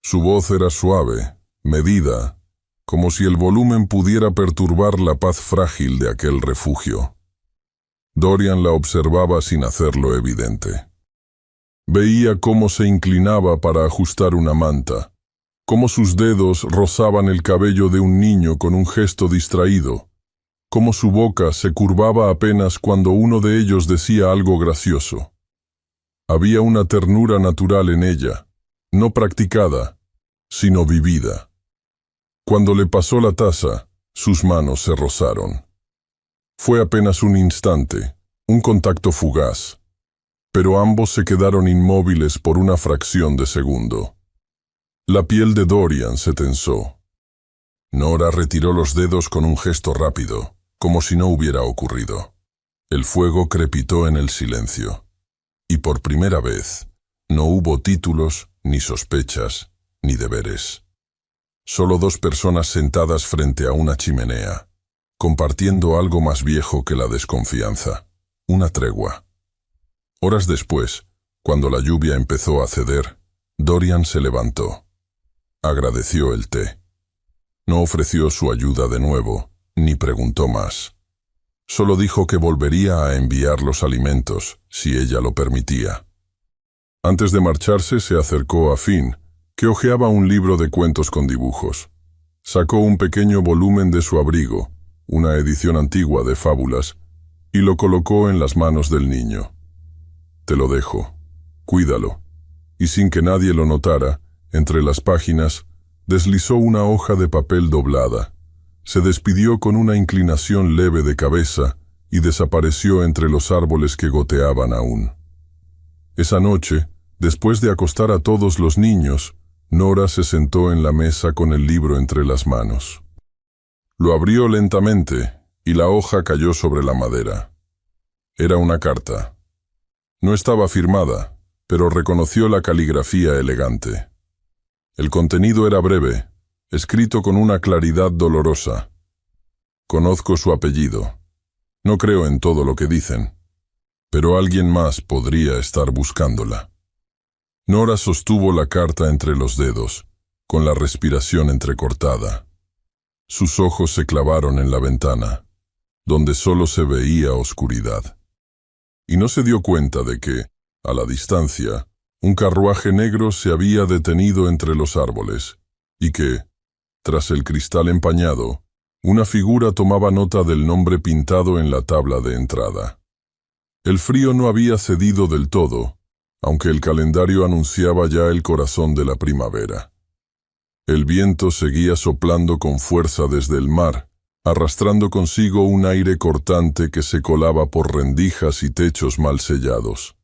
Su voz era suave, medida, como si el volumen pudiera perturbar la paz frágil de aquel refugio. Dorian la observaba sin hacerlo evidente. Veía cómo se inclinaba para ajustar una manta, cómo sus dedos rozaban el cabello de un niño con un gesto distraído, cómo su boca se curvaba apenas cuando uno de ellos decía algo gracioso. Había una ternura natural en ella, no practicada, sino vivida. Cuando le pasó la taza, sus manos se rozaron. Fue apenas un instante, un contacto fugaz, pero ambos se quedaron inmóviles por una fracción de segundo. La piel de Dorian se tensó. Nora retiró los dedos con un gesto rápido, como si no hubiera ocurrido. El fuego crepitó en el silencio. Y por primera vez, no hubo títulos, ni sospechas, ni deberes. Solo dos personas sentadas frente a una chimenea, compartiendo algo más viejo que la desconfianza, una tregua. Horas después, cuando la lluvia empezó a ceder, Dorian se levantó. Agradeció el té. No ofreció su ayuda de nuevo, ni preguntó más. Solo dijo que volvería a enviar los alimentos, si ella lo permitía. Antes de marcharse, se acercó a Finn, que hojeaba un libro de cuentos con dibujos. Sacó un pequeño volumen de su abrigo, una edición antigua de fábulas, y lo colocó en las manos del niño. «Te lo dejo. Cuídalo». Y sin que nadie lo notara, entre las páginas, deslizó una hoja de papel doblada. Se despidió con una inclinación leve de cabeza y desapareció entre los árboles que goteaban aún. Esa noche, después de acostar a todos los niños, Nora se sentó en la mesa con el libro entre las manos. Lo abrió lentamente y la hoja cayó sobre la madera. Era una carta. No estaba firmada, pero reconoció la caligrafía elegante. El contenido era breve, escrito con una claridad dolorosa. «Conozco su apellido. No creo en todo lo que dicen, pero alguien más podría estar buscándola». Nora sostuvo la carta entre los dedos, con la respiración entrecortada. Sus ojos se clavaron en la ventana, donde solo se veía oscuridad. Y no se dio cuenta de que, a la distancia, un carruaje negro se había detenido entre los árboles, y que, tras el cristal empañado, una figura tomaba nota del nombre pintado en la tabla de entrada. El frío no había cedido del todo, aunque el calendario anunciaba ya el corazón de la primavera. El viento seguía soplando con fuerza desde el mar, arrastrando consigo un aire cortante que se colaba por rendijas y techos mal sellados.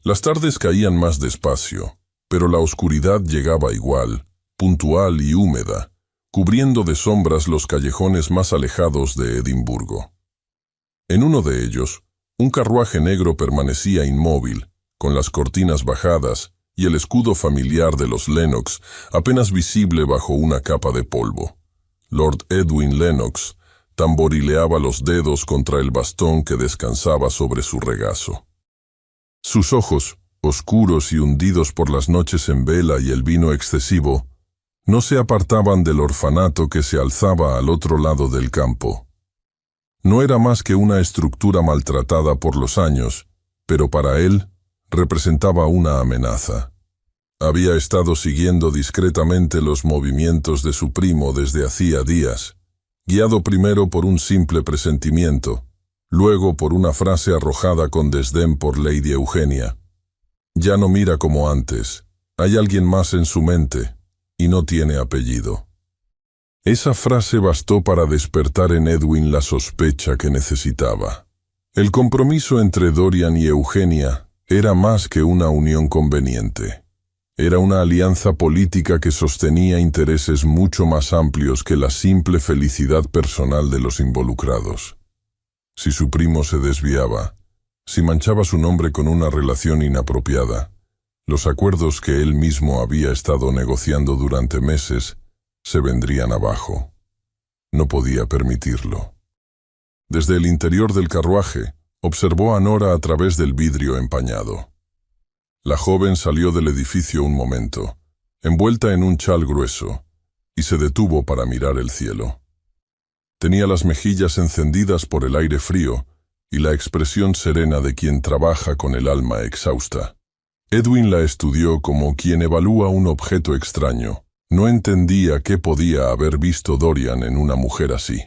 Las tardes caían más despacio, pero la oscuridad llegaba igual, puntual y húmeda, cubriendo de sombras los callejones más alejados de Edimburgo. En uno de ellos, un carruaje negro permanecía inmóvil, con las cortinas bajadas y el escudo familiar de los Lennox apenas visible bajo una capa de polvo. Lord Edwin Lennox tamborileaba los dedos contra el bastón que descansaba sobre su regazo. Sus ojos, oscuros y hundidos por las noches en vela y el vino excesivo, no se apartaban del orfanato que se alzaba al otro lado del campo. No era más que una estructura maltratada por los años, pero para él representaba una amenaza. Había estado siguiendo discretamente los movimientos de su primo desde hacía días, guiado primero por un simple presentimiento, luego por una frase arrojada con desdén por Lady Eugenia. Ya no mira como antes, hay alguien más en su mente, y no tiene apellido. Esa frase bastó para despertar en Edwin la sospecha que necesitaba. El compromiso entre Dorian y Eugenia era más que una unión conveniente. Era una alianza política que sostenía intereses mucho más amplios que la simple felicidad personal de los involucrados. Si su primo se desviaba, si manchaba su nombre con una relación inapropiada, los acuerdos que él mismo había estado negociando durante meses se vendrían abajo. No podía permitirlo. Desde el interior del carruaje, observó a Nora a través del vidrio empañado. La joven salió del edificio un momento, envuelta en un chal grueso, y se detuvo para mirar el cielo. Tenía las mejillas encendidas por el aire frío y la expresión serena de quien trabaja con el alma exhausta. Edwin la estudió como quien evalúa un objeto extraño. No entendía qué podía haber visto Dorian en una mujer así.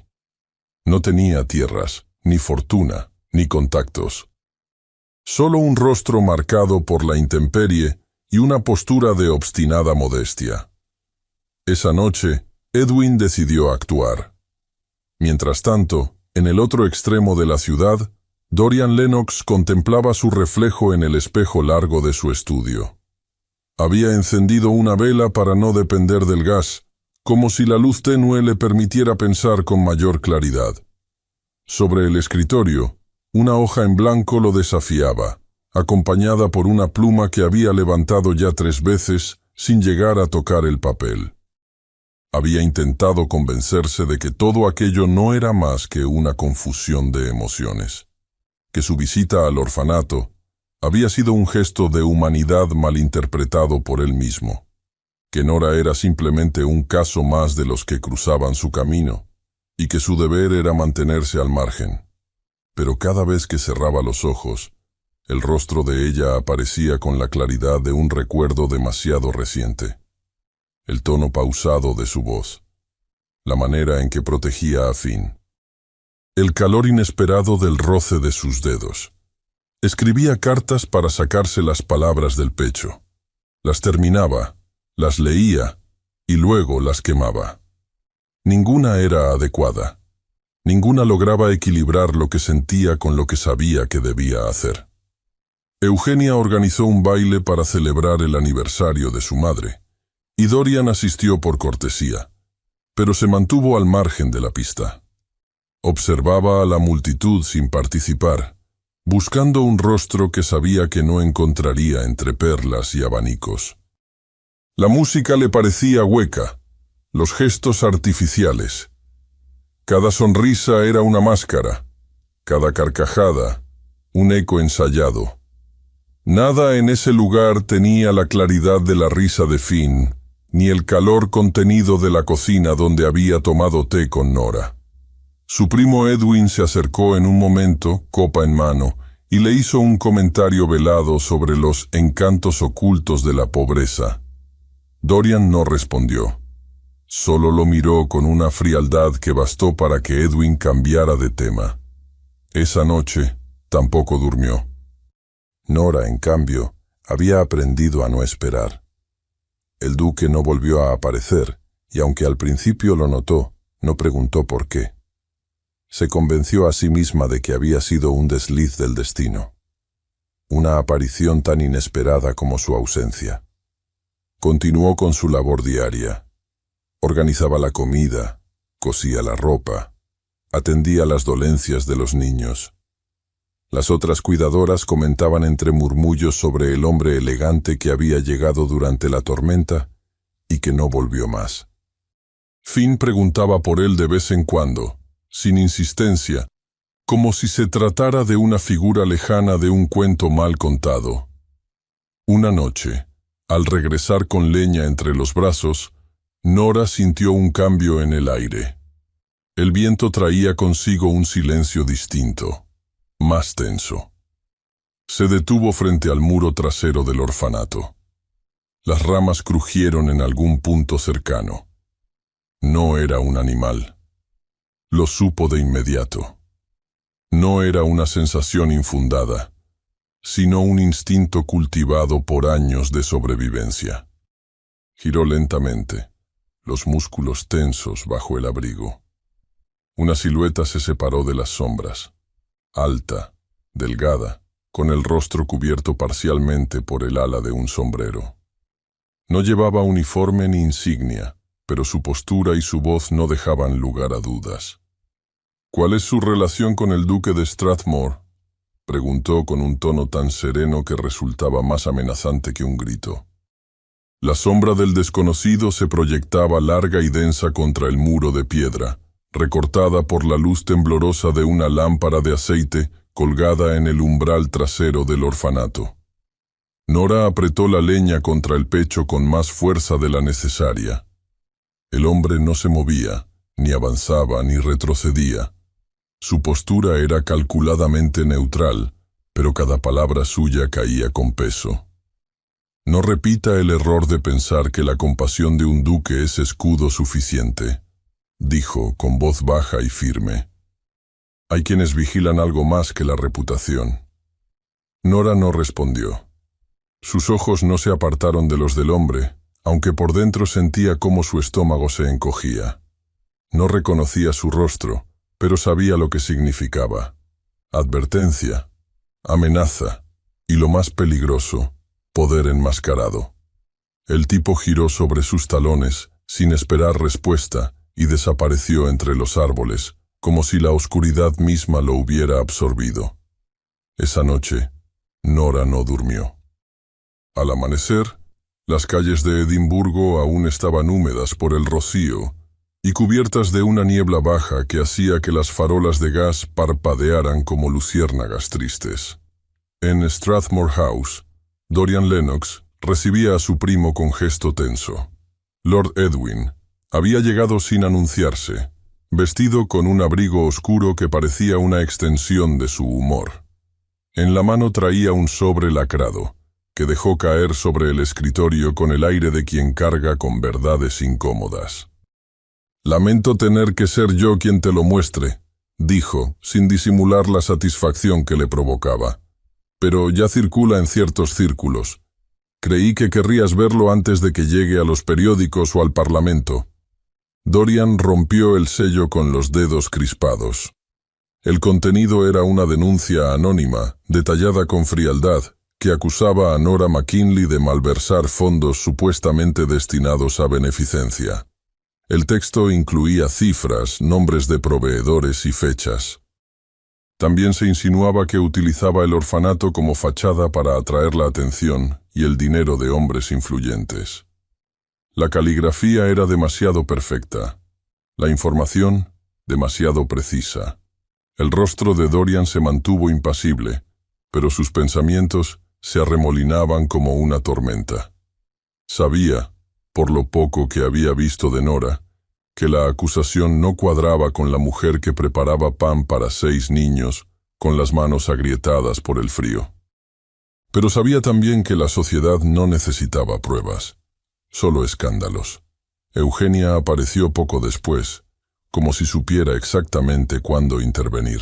No tenía tierras, ni fortuna, ni contactos. Solo un rostro marcado por la intemperie y una postura de obstinada modestia. Esa noche, Edwin decidió actuar. Mientras tanto, en el otro extremo de la ciudad, Dorian Lennox contemplaba su reflejo en el espejo largo de su estudio. Había encendido una vela para no depender del gas, como si la luz tenue le permitiera pensar con mayor claridad. Sobre el escritorio, una hoja en blanco lo desafiaba, acompañada por una pluma que había levantado ya 3 veces sin llegar a tocar el papel. Había intentado convencerse de que todo aquello no era más que una confusión de emociones, que su visita al orfanato había sido un gesto de humanidad malinterpretado por él mismo, que Nora era simplemente un caso más de los que cruzaban su camino, y que su deber era mantenerse al margen. Pero cada vez que cerraba los ojos, el rostro de ella aparecía con la claridad de un recuerdo demasiado reciente. El tono pausado de su voz, la manera en que protegía a Finn, el calor inesperado del roce de sus dedos. Escribía cartas para sacarse las palabras del pecho. Las terminaba, las leía y luego las quemaba. Ninguna era adecuada. Ninguna lograba equilibrar lo que sentía con lo que sabía que debía hacer. Eugenia organizó un baile para celebrar el aniversario de su madre, y Dorian asistió por cortesía, pero se mantuvo al margen de la pista. Observaba a la multitud sin participar, buscando un rostro que sabía que no encontraría entre perlas y abanicos. La música le parecía hueca, los gestos artificiales. Cada sonrisa era una máscara, cada carcajada, un eco ensayado. Nada en ese lugar tenía la claridad de la risa de Finn, ni el calor contenido de la cocina donde había tomado té con Nora. Su primo Edwin se acercó en un momento, copa en mano, y le hizo un comentario velado sobre los encantos ocultos de la pobreza. Dorian no respondió. Solo lo miró con una frialdad que bastó para que Edwin cambiara de tema. Esa noche tampoco durmió. Nora, en cambio, había aprendido a no esperar. El duque no volvió a aparecer, y aunque al principio lo notó, no preguntó por qué. Se convenció a sí misma de que había sido un desliz del destino, una aparición tan inesperada como su ausencia. Continuó con su labor diaria. Organizaba la comida, cosía la ropa, atendía las dolencias de los niños. Las otras cuidadoras comentaban entre murmullos sobre el hombre elegante que había llegado durante la tormenta y que no volvió más. Finn preguntaba por él de vez en cuando, sin insistencia, como si se tratara de una figura lejana de un cuento mal contado. Una noche, al regresar con leña entre los brazos, Nora sintió un cambio en el aire. El viento traía consigo un silencio distinto, más tenso. Se detuvo frente al muro trasero del orfanato. Las ramas crujieron en algún punto cercano. No era un animal. Lo supo de inmediato. No era una sensación infundada, sino un instinto cultivado por años de sobrevivencia. Giró lentamente, los músculos tensos bajo el abrigo. Una silueta se separó de las sombras, alta, delgada, con el rostro cubierto parcialmente por el ala de un sombrero. No llevaba uniforme ni insignia, pero su postura y su voz no dejaban lugar a dudas. «¿Cuál es su relación con el duque de Strathmore?», preguntó con un tono tan sereno que resultaba más amenazante que un grito. La sombra del desconocido se proyectaba larga y densa contra el muro de piedra, recortada por la luz temblorosa de una lámpara de aceite colgada en el umbral trasero del orfanato. Nora apretó la leña contra el pecho con más fuerza de la necesaria. El hombre no se movía, ni avanzaba ni retrocedía. Su postura era calculadamente neutral, pero cada palabra suya caía con peso. No repita el error de pensar que la compasión de un duque es escudo suficiente, dijo con voz baja y firme. Hay quienes vigilan algo más que la reputación. Nora no respondió. Sus ojos no se apartaron de los del hombre, aunque por dentro sentía cómo su estómago se encogía. No reconocía su rostro, pero sabía lo que significaba. Advertencia, amenaza y, lo más peligroso, poder enmascarado. El tipo giró sobre sus talones, sin esperar respuesta, y desapareció entre los árboles, como si la oscuridad misma lo hubiera absorbido. Esa noche, Nora no durmió. Al amanecer, las calles de Edimburgo aún estaban húmedas por el rocío y cubiertas de una niebla baja que hacía que las farolas de gas parpadearan como luciérnagas tristes. En Strathmore House, Dorian Lennox recibía a su primo con gesto tenso. Lord Edwin había llegado sin anunciarse, vestido con un abrigo oscuro que parecía una extensión de su humor. En la mano traía un sobre lacrado, que dejó caer sobre el escritorio con el aire de quien carga con verdades incómodas. «Lamento tener que ser yo quien te lo muestre», dijo, sin disimular la satisfacción que le provocaba. «Pero ya circula en ciertos círculos. Creí que querrías verlo antes de que llegue a los periódicos o al Parlamento». Dorian rompió el sello con los dedos crispados. El contenido era una denuncia anónima, detallada con frialdad, que acusaba a Nora McKinley de malversar fondos supuestamente destinados a beneficencia. El texto incluía cifras, nombres de proveedores y fechas. También se insinuaba que utilizaba el orfanato como fachada para atraer la atención y el dinero de hombres influyentes. La caligrafía era demasiado perfecta, la información demasiado precisa. El rostro de Dorian se mantuvo impasible, pero sus pensamientos se arremolinaban como una tormenta. Sabía, por lo poco que había visto de Nora, que la acusación no cuadraba con la mujer que preparaba pan para 6 niños, con las manos agrietadas por el frío. Pero sabía también que la sociedad no necesitaba pruebas, solo escándalos. Eugenia apareció poco después, como si supiera exactamente cuándo intervenir.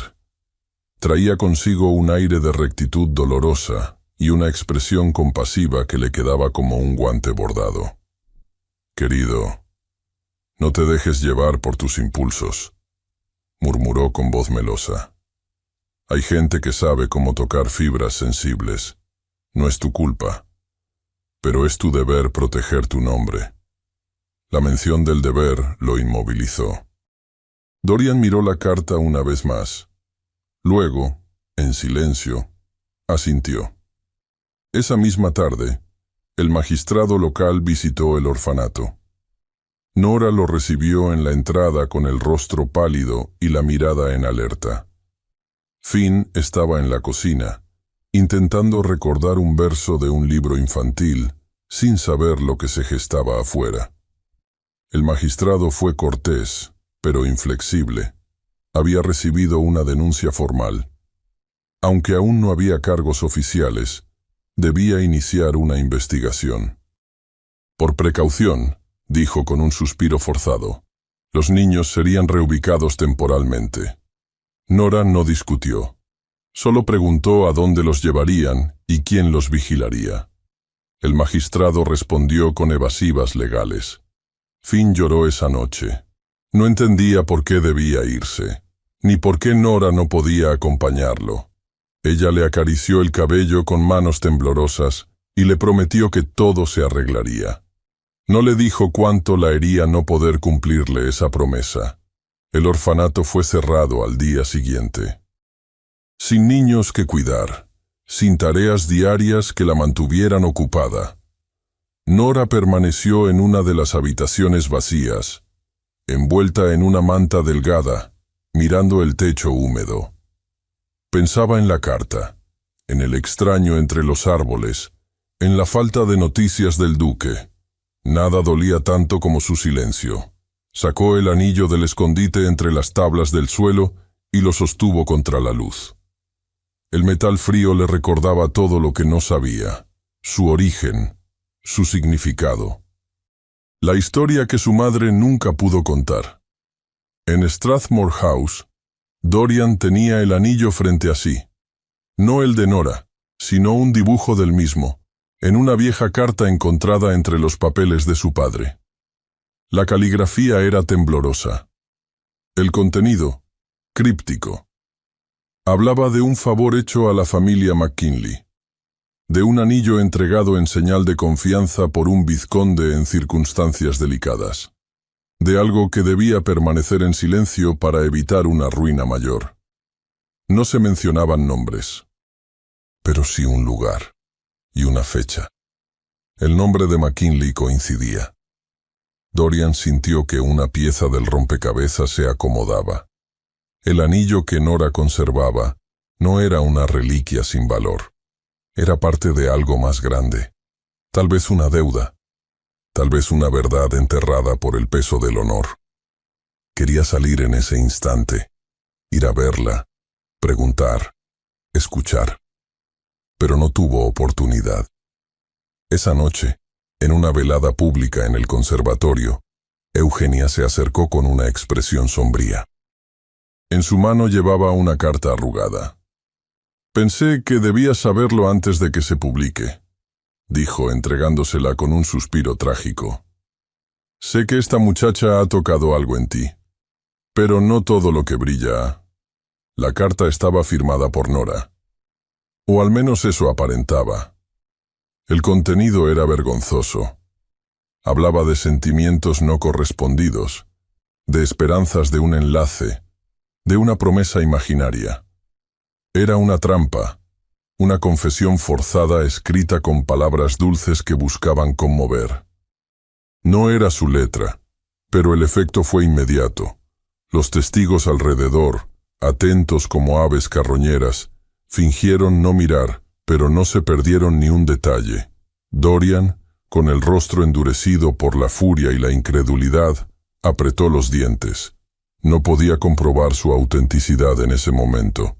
Traía consigo un aire de rectitud dolorosa y una expresión compasiva que le quedaba como un guante bordado. «Querido, no te dejes llevar por tus impulsos», murmuró con voz melosa. «Hay gente que sabe cómo tocar fibras sensibles. No es tu culpa, pero es tu deber proteger tu nombre». La mención del deber lo inmovilizó. Dorian miró la carta una vez más. Luego, en silencio, asintió. Esa misma tarde, el magistrado local visitó el orfanato. Nora lo recibió en la entrada con el rostro pálido y la mirada en alerta. Finn estaba en la cocina, intentando recordar un verso de un libro infantil, sin saber lo que se gestaba afuera. El magistrado fue cortés, pero inflexible. Había recibido una denuncia formal. Aunque aún no había cargos oficiales, debía iniciar una investigación. Por precaución, dijo con un suspiro forzado, los niños serían reubicados temporalmente. Nora no discutió. Solo preguntó a dónde los llevarían y quién los vigilaría. El magistrado respondió con evasivas legales. Finn lloró esa noche. No entendía por qué debía irse, ni por qué Nora no podía acompañarlo. Ella le acarició el cabello con manos temblorosas y le prometió que todo se arreglaría. No le dijo cuánto la hería no poder cumplirle esa promesa. El orfanato fue cerrado al día siguiente. Sin niños que cuidar, sin tareas diarias que la mantuvieran ocupada. Nora permaneció en una de las habitaciones vacías, envuelta en una manta delgada, mirando el techo húmedo. Pensaba en la carta, en el extraño entre los árboles, en la falta de noticias del duque. Nada dolía tanto como su silencio. Sacó el anillo del escondite entre las tablas del suelo y lo sostuvo contra la luz. El metal frío le recordaba todo lo que no sabía, su origen, su significado. La historia que su madre nunca pudo contar. En Strathmore House, Dorian tenía el anillo frente a sí. No el de Nora, sino un dibujo del mismo, en una vieja carta encontrada entre los papeles de su padre. La caligrafía era temblorosa. El contenido, críptico. Hablaba de un favor hecho a la familia McKinley, de un anillo entregado en señal de confianza por un vizconde en circunstancias delicadas, de algo que debía permanecer en silencio para evitar una ruina mayor. No se mencionaban nombres, pero sí un lugar y una fecha. El nombre de McKinley coincidía. Dorian sintió que una pieza del rompecabezas se acomodaba. El anillo que Nora conservaba no era una reliquia sin valor. Era parte de algo más grande. Tal vez una deuda. Tal vez una verdad enterrada por el peso del honor. Quería salir en ese instante, ir a verla, preguntar, escuchar. Pero no tuvo oportunidad. Esa noche, en una velada pública en el conservatorio, Eugenia se acercó con una expresión sombría. En su mano llevaba una carta arrugada. «Pensé que debías saberlo antes de que se publique», dijo entregándosela con un suspiro trágico. «Sé que esta muchacha ha tocado algo en ti, pero no todo lo que brilla». La carta estaba firmada por Nora, o al menos eso aparentaba. El contenido era vergonzoso. Hablaba de sentimientos no correspondidos, de esperanzas de un enlace, de una promesa imaginaria. Era una trampa, una confesión forzada escrita con palabras dulces que buscaban conmover. No era su letra, pero el efecto fue inmediato. Los testigos alrededor, atentos como aves carroñeras, fingieron no mirar, pero no se perdieron ni un detalle. Dorian, con el rostro endurecido por la furia y la incredulidad, apretó los dientes. No podía comprobar su autenticidad en ese momento,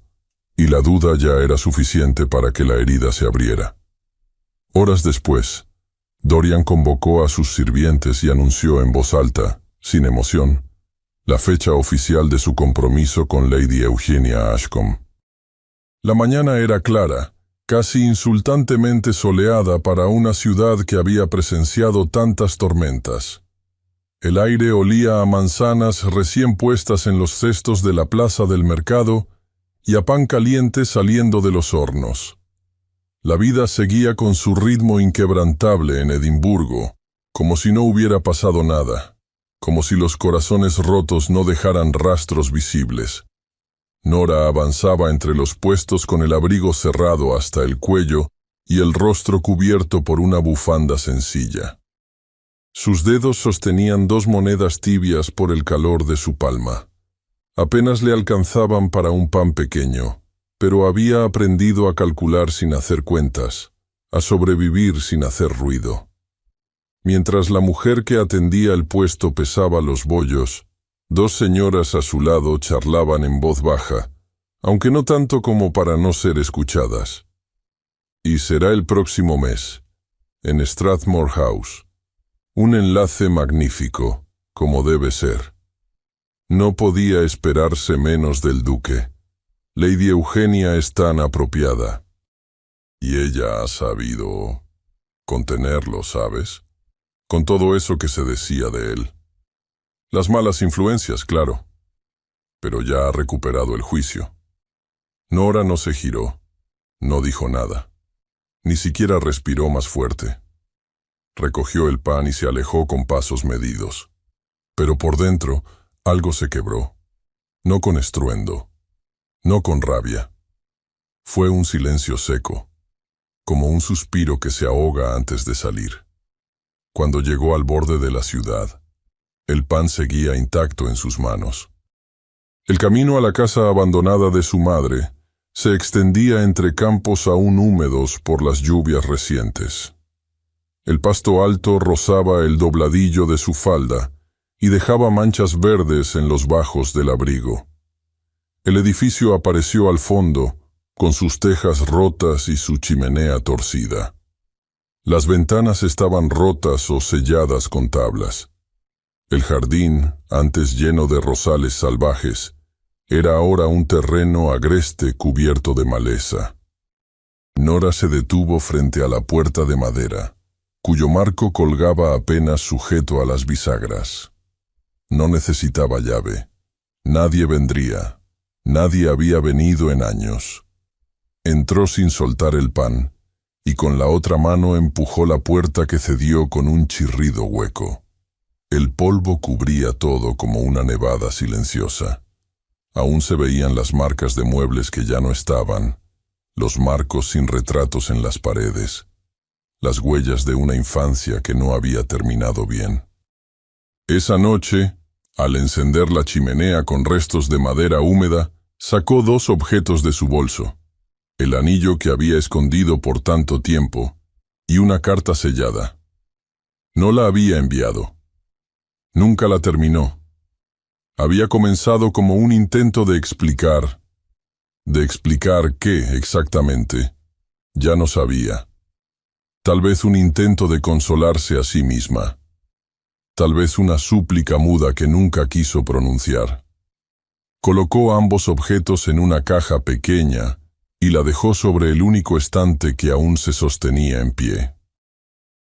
y la duda ya era suficiente para que la herida se abriera. Horas después, Dorian convocó a sus sirvientes y anunció en voz alta, sin emoción, la fecha oficial de su compromiso con Lady Eugenia Ashcombe. La mañana era clara, casi insultantemente soleada para una ciudad que había presenciado tantas tormentas. El aire olía a manzanas recién puestas en los cestos de la plaza del mercado y a pan caliente saliendo de los hornos. La vida seguía con su ritmo inquebrantable en Edimburgo, como si no hubiera pasado nada, como si los corazones rotos no dejaran rastros visibles. Nora avanzaba entre los puestos con el abrigo cerrado hasta el cuello y el rostro cubierto por una bufanda sencilla. Sus dedos sostenían 2 monedas tibias por el calor de su palma. Apenas le alcanzaban para un pan pequeño, pero había aprendido a calcular sin hacer cuentas, a sobrevivir sin hacer ruido. Mientras la mujer que atendía el puesto pesaba los bollos, 2 señoras a su lado charlaban en voz baja, aunque no tanto como para no ser escuchadas. Y será el próximo mes, en Strathmore House. Un enlace magnífico, como debe ser. No podía esperarse menos del duque. Lady Eugenia es tan apropiada. Y ella ha sabido contenerlo, ¿sabes? Con todo eso que se decía de él. Las malas influencias, claro. Pero ya ha recuperado el juicio. Nora no se giró, no dijo nada. Ni siquiera respiró más fuerte. Recogió el pan y se alejó con pasos medidos. Pero por dentro, algo se quebró. No con estruendo, no con rabia. Fue un silencio seco, como un suspiro que se ahoga antes de salir. Cuando llegó al borde de la ciudad, El pan seguía intacto en sus manos. El camino a la casa abandonada de su madre se extendía entre campos aún húmedos por las lluvias recientes. El pasto alto rozaba el dobladillo de su falda y dejaba manchas verdes en los bajos del abrigo. El edificio apareció al fondo, con sus tejas rotas y su chimenea torcida. Las ventanas estaban rotas o selladas con tablas. El jardín, antes lleno de rosales salvajes, era ahora un terreno agreste cubierto de maleza. Nora se detuvo frente a la puerta de madera, cuyo marco colgaba apenas sujeto a las bisagras. No necesitaba llave. Nadie vendría. Nadie había venido en años. Entró sin soltar el pan, y con la otra mano empujó la puerta que cedió con un chirrido hueco. El polvo cubría todo como una nevada silenciosa. Aún se veían las marcas de muebles que ya no estaban, los marcos sin retratos en las paredes, las huellas de una infancia que no había terminado bien. Esa noche, al encender la chimenea con restos de madera húmeda, sacó dos objetos de su bolso: el anillo que había escondido por tanto tiempo y una carta sellada. No la había enviado. Nunca la terminó. Había comenzado como un intento de explicar. ¿De explicar qué exactamente? Ya no sabía. Tal vez un intento de consolarse a sí misma. Tal vez una súplica muda que nunca quiso pronunciar. Colocó ambos objetos en una caja pequeña y la dejó sobre el único estante que aún se sostenía en pie.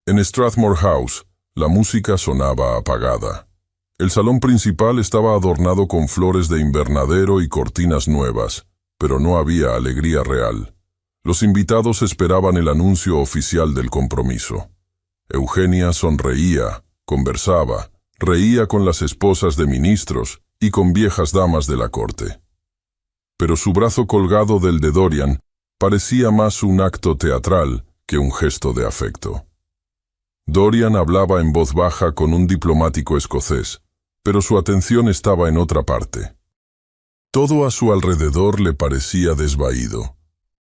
En Strathmore House, la música sonaba apagada. El salón principal estaba adornado con flores de invernadero y cortinas nuevas, pero no había alegría real. Los invitados esperaban el anuncio oficial del compromiso. Eugenia sonreía, conversaba, reía con las esposas de ministros y con viejas damas de la corte. Pero su brazo colgado del de Dorian parecía más un acto teatral que un gesto de afecto. Dorian hablaba en voz baja con un diplomático escocés, pero su atención estaba en otra parte. Todo a su alrededor le parecía desvaído,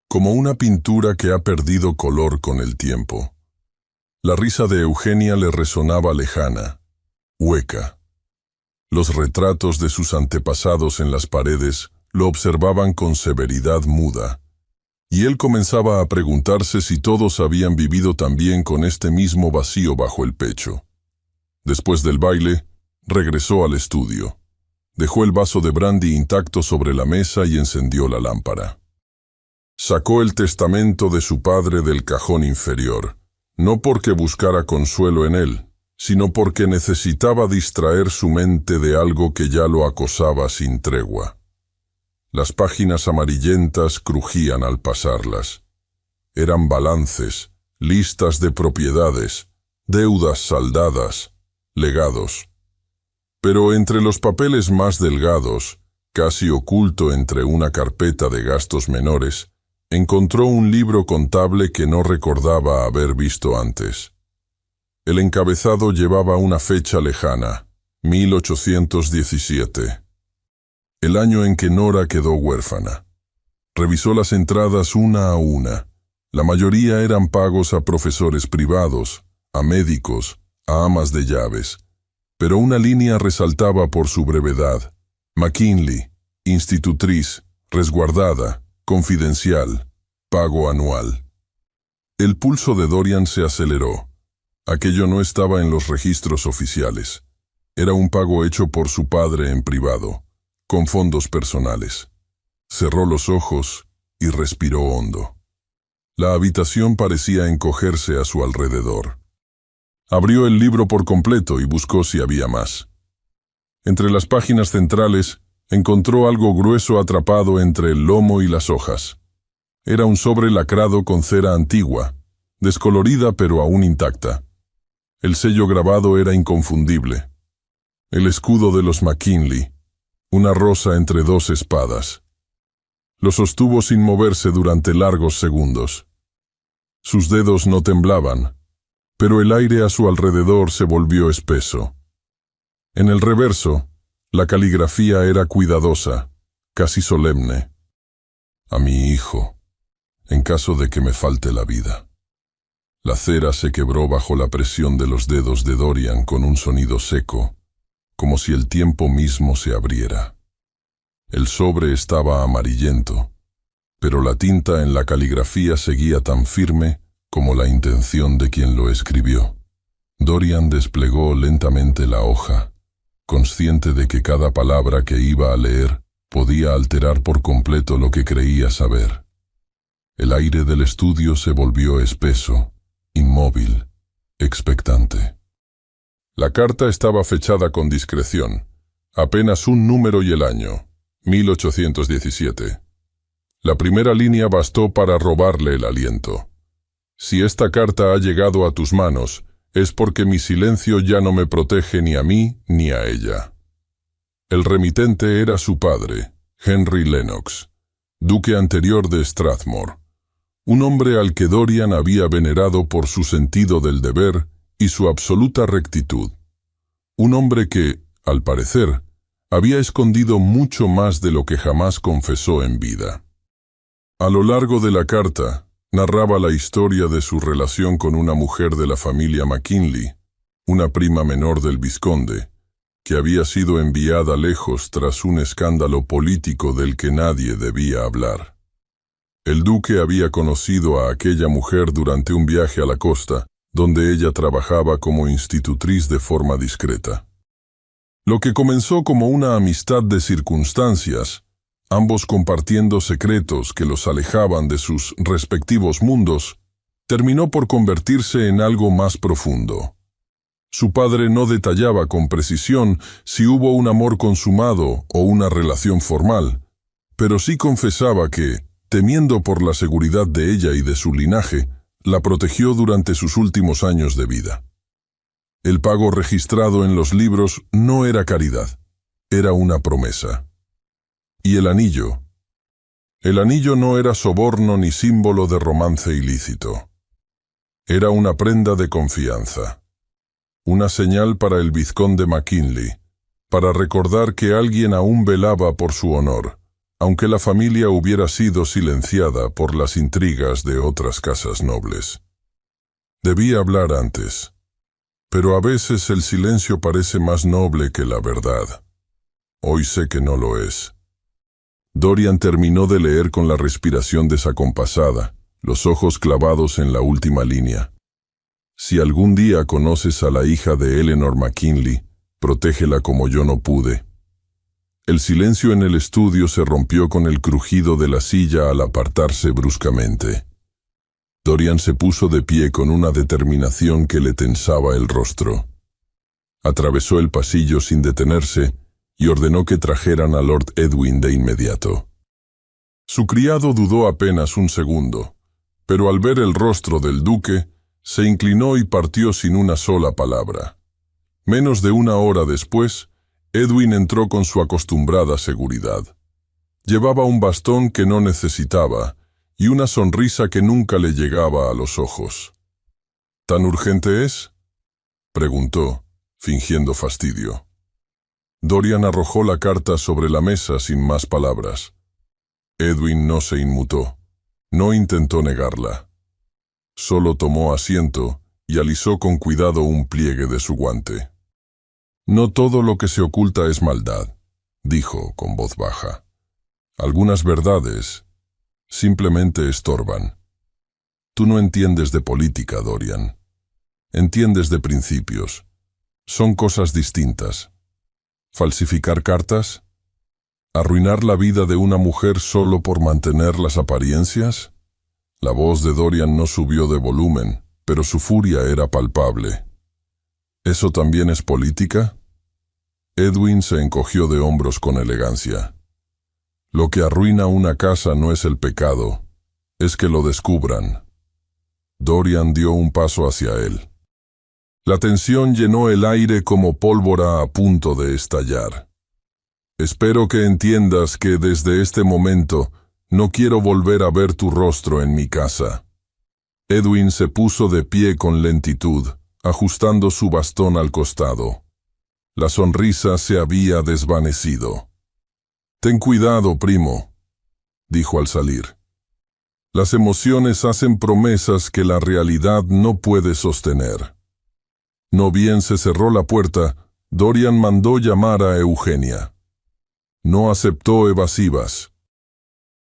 como una pintura que ha perdido color con el tiempo. La risa de Eugenia le resonaba lejana, hueca. Los retratos de sus antepasados en las paredes lo observaban con severidad muda, y él comenzaba a preguntarse si todos habían vivido también con este mismo vacío bajo el pecho. Después del baile, regresó al estudio. Dejó el vaso de brandy intacto sobre la mesa y encendió la lámpara. Sacó el testamento de su padre del cajón inferior, no porque buscara consuelo en él, sino porque necesitaba distraer su mente de algo que ya lo acosaba sin tregua. Las páginas amarillentas crujían al pasarlas. Eran balances, listas de propiedades, deudas saldadas, legados. Pero entre los papeles más delgados, casi oculto entre una carpeta de gastos menores, encontró un libro contable que no recordaba haber visto antes. El encabezado llevaba una fecha lejana, 1817. El año en que Nora quedó huérfana. Revisó las entradas una a una. La mayoría eran pagos a profesores privados, a médicos, a amas de llaves. Pero una línea resaltaba por su brevedad: McKinley, institutriz, resguardada, confidencial, pago anual. El pulso de Dorian se aceleró. Aquello no estaba en los registros oficiales. Era un pago hecho por su padre en privado, con fondos personales. Cerró los ojos y respiró hondo. La habitación parecía encogerse a su alrededor. Abrió el libro por completo y buscó si había más. Entre las páginas centrales, encontró algo grueso atrapado entre el lomo y las hojas. Era un sobre lacrado con cera antigua, descolorida pero aún intacta. El sello grabado era inconfundible. El escudo de los McKinley, una rosa entre dos espadas. Lo sostuvo sin moverse durante largos segundos. Sus dedos no temblaban, pero el aire a su alrededor se volvió espeso. En el reverso, la caligrafía era cuidadosa, casi solemne. A mi hijo, en caso de que me falte la vida. La cera se quebró bajo la presión de los dedos de Dorian con un sonido seco, como si el tiempo mismo se abriera. El sobre estaba amarillento, pero la tinta en la caligrafía seguía tan firme como la intención de quien lo escribió. Dorian desplegó lentamente la hoja, consciente de que cada palabra que iba a leer podía alterar por completo lo que creía saber. El aire del estudio se volvió espeso, inmóvil, expectante. La carta estaba fechada con discreción, apenas un número y el año, 1817. La primera línea bastó para robarle el aliento. Si esta carta ha llegado a tus manos, es porque mi silencio ya no me protege ni a mí ni a ella. El remitente era su padre, Henry Lennox, duque anterior de Strathmore, un hombre al que Dorian había venerado por su sentido del deber y su absoluta rectitud. Un hombre que, al parecer, había escondido mucho más de lo que jamás confesó en vida. A lo largo de la carta, narraba la historia de su relación con una mujer de la familia McKinley, una prima menor del vizconde, que había sido enviada lejos tras un escándalo político del que nadie debía hablar. El duque había conocido a aquella mujer durante un viaje a la costa, donde ella trabajaba como institutriz de forma discreta. Lo que comenzó como una amistad de circunstancias, ambos compartiendo secretos que los alejaban de sus respectivos mundos, terminó por convertirse en algo más profundo. Su padre no detallaba con precisión si hubo un amor consumado o una relación formal, pero sí confesaba que, temiendo por la seguridad de ella y de su linaje, la protegió durante sus últimos años de vida. El pago registrado en los libros no era caridad, era una promesa. ¿Y el anillo? El anillo no era soborno ni símbolo de romance ilícito. Era una prenda de confianza. Una señal para el vizconde McKinley, para recordar que alguien aún velaba por su honor, aunque la familia hubiera sido silenciada por las intrigas de otras casas nobles. Debía hablar antes, pero a veces el silencio parece más noble que la verdad. Hoy sé que no lo es. Dorian terminó de leer con la respiración desacompasada, los ojos clavados en la última línea. Si algún día conoces a la hija de Eleanor McKinley, protégela como yo no pude. El silencio en el estudio se rompió con el crujido de la silla al apartarse bruscamente. Dorian se puso de pie con una determinación que le tensaba el rostro. Atravesó el pasillo sin detenerse y ordenó que trajeran a Lord Edwin de inmediato. Su criado dudó apenas un segundo, pero al ver el rostro del duque, se inclinó y partió sin una sola palabra. Menos de una hora después, Edwin entró con su acostumbrada seguridad. Llevaba un bastón que no necesitaba y una sonrisa que nunca le llegaba a los ojos. ¿Tan urgente es?, preguntó, fingiendo fastidio. Dorian arrojó la carta sobre la mesa sin más palabras. Edwin no se inmutó, no intentó negarla. Solo tomó asiento y alisó con cuidado un pliegue de su guante. No todo lo que se oculta es maldad, dijo con voz baja. Algunas verdades simplemente estorban. Tú no entiendes de política, Dorian. Entiendes de principios. Son cosas distintas. ¿Falsificar cartas? ¿Arruinar la vida de una mujer solo por mantener las apariencias? La voz de Dorian no subió de volumen, pero su furia era palpable. ¿Eso también es política? Edwin se encogió de hombros con elegancia. Lo que arruina una casa no es el pecado, es que lo descubran. Dorian dio un paso hacia él. La tensión llenó el aire como pólvora a punto de estallar. Espero que entiendas que desde este momento no quiero volver a ver tu rostro en mi casa. Edwin se puso de pie con lentitud, ajustando su bastón al costado. La sonrisa se había desvanecido. «Ten cuidado, primo», dijo al salir. «Las emociones hacen promesas que la realidad no puede sostener». No bien se cerró la puerta, Dorian mandó llamar a Eugenia. No aceptó evasivas.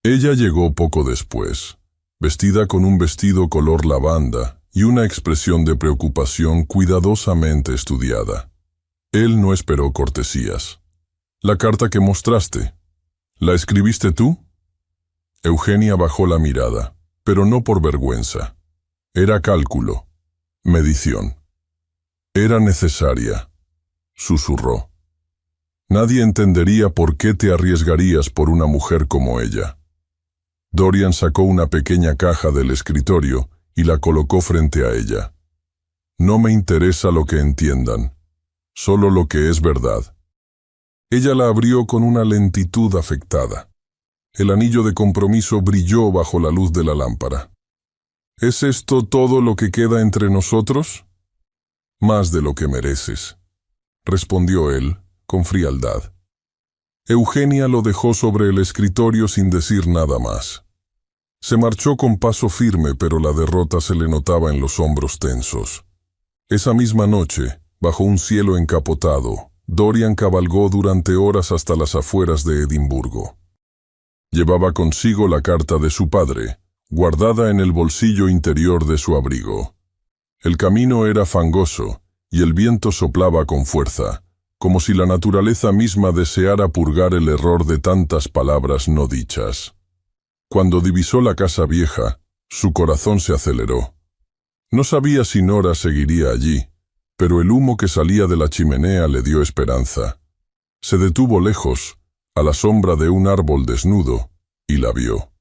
Ella llegó poco después, vestida con un vestido color lavanda y una expresión de preocupación cuidadosamente estudiada. Él no esperó cortesías. «La carta que mostraste, ¿la escribiste tú?» Eugenia bajó la mirada, pero no por vergüenza. Era cálculo, medición. «Era necesaria», susurró. «Nadie entendería por qué te arriesgarías por una mujer como ella». Dorian sacó una pequeña caja del escritorio y la colocó frente a ella. «No me interesa lo que entiendan, solo lo que es verdad». Ella la abrió con una lentitud afectada. El anillo de compromiso brilló bajo la luz de la lámpara. «¿Es esto todo lo que queda entre nosotros?» «Más de lo que mereces», respondió él, con frialdad. Eugenia lo dejó sobre el escritorio sin decir nada más. Se marchó con paso firme, pero la derrota se le notaba en los hombros tensos. Esa misma noche, bajo un cielo encapotado, Dorian cabalgó durante horas hasta las afueras de Edimburgo. Llevaba consigo la carta de su padre, guardada en el bolsillo interior de su abrigo. El camino era fangoso, y el viento soplaba con fuerza, como si la naturaleza misma deseara purgar el error de tantas palabras no dichas. Cuando divisó la casa vieja, su corazón se aceleró. No sabía si Nora seguiría allí, pero el humo que salía de la chimenea le dio esperanza. Se detuvo lejos, a la sombra de un árbol desnudo, y la vio.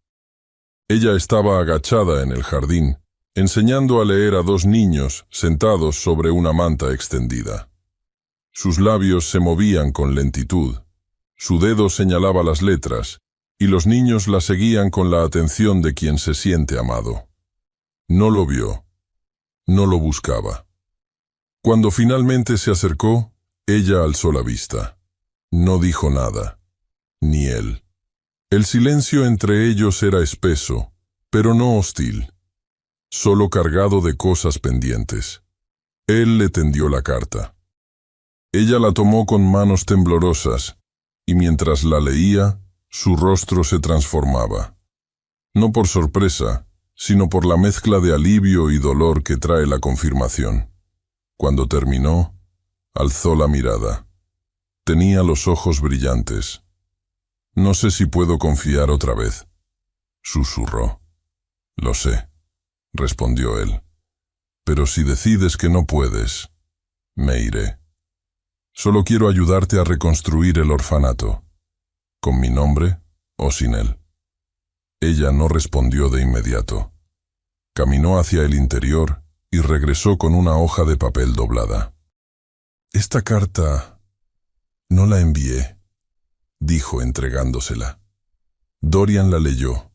Ella estaba agachada en el jardín, enseñando a leer a dos niños sentados sobre una manta extendida. Sus labios se movían con lentitud, su dedo señalaba las letras, y los niños la seguían con la atención de quien se siente amado. No lo vio, no lo buscaba. Cuando finalmente se acercó, ella alzó la vista. No dijo nada, ni él. El silencio entre ellos era espeso, pero no hostil, solo cargado de cosas pendientes. Él le tendió la carta. Ella la tomó con manos temblorosas, y mientras la leía, su rostro se transformaba. No por sorpresa, sino por la mezcla de alivio y dolor que trae la confirmación. Cuando terminó, alzó la mirada. Tenía los ojos brillantes. «No sé si puedo confiar otra vez», susurró. «Lo sé», respondió él. «Pero si decides que no puedes, me iré. Solo quiero ayudarte a reconstruir el orfanato, con mi nombre o sin él». Ella no respondió de inmediato. Caminó hacia el interior y regresó con una hoja de papel doblada. «Esta carta no la envié», dijo entregándosela. Dorian la leyó.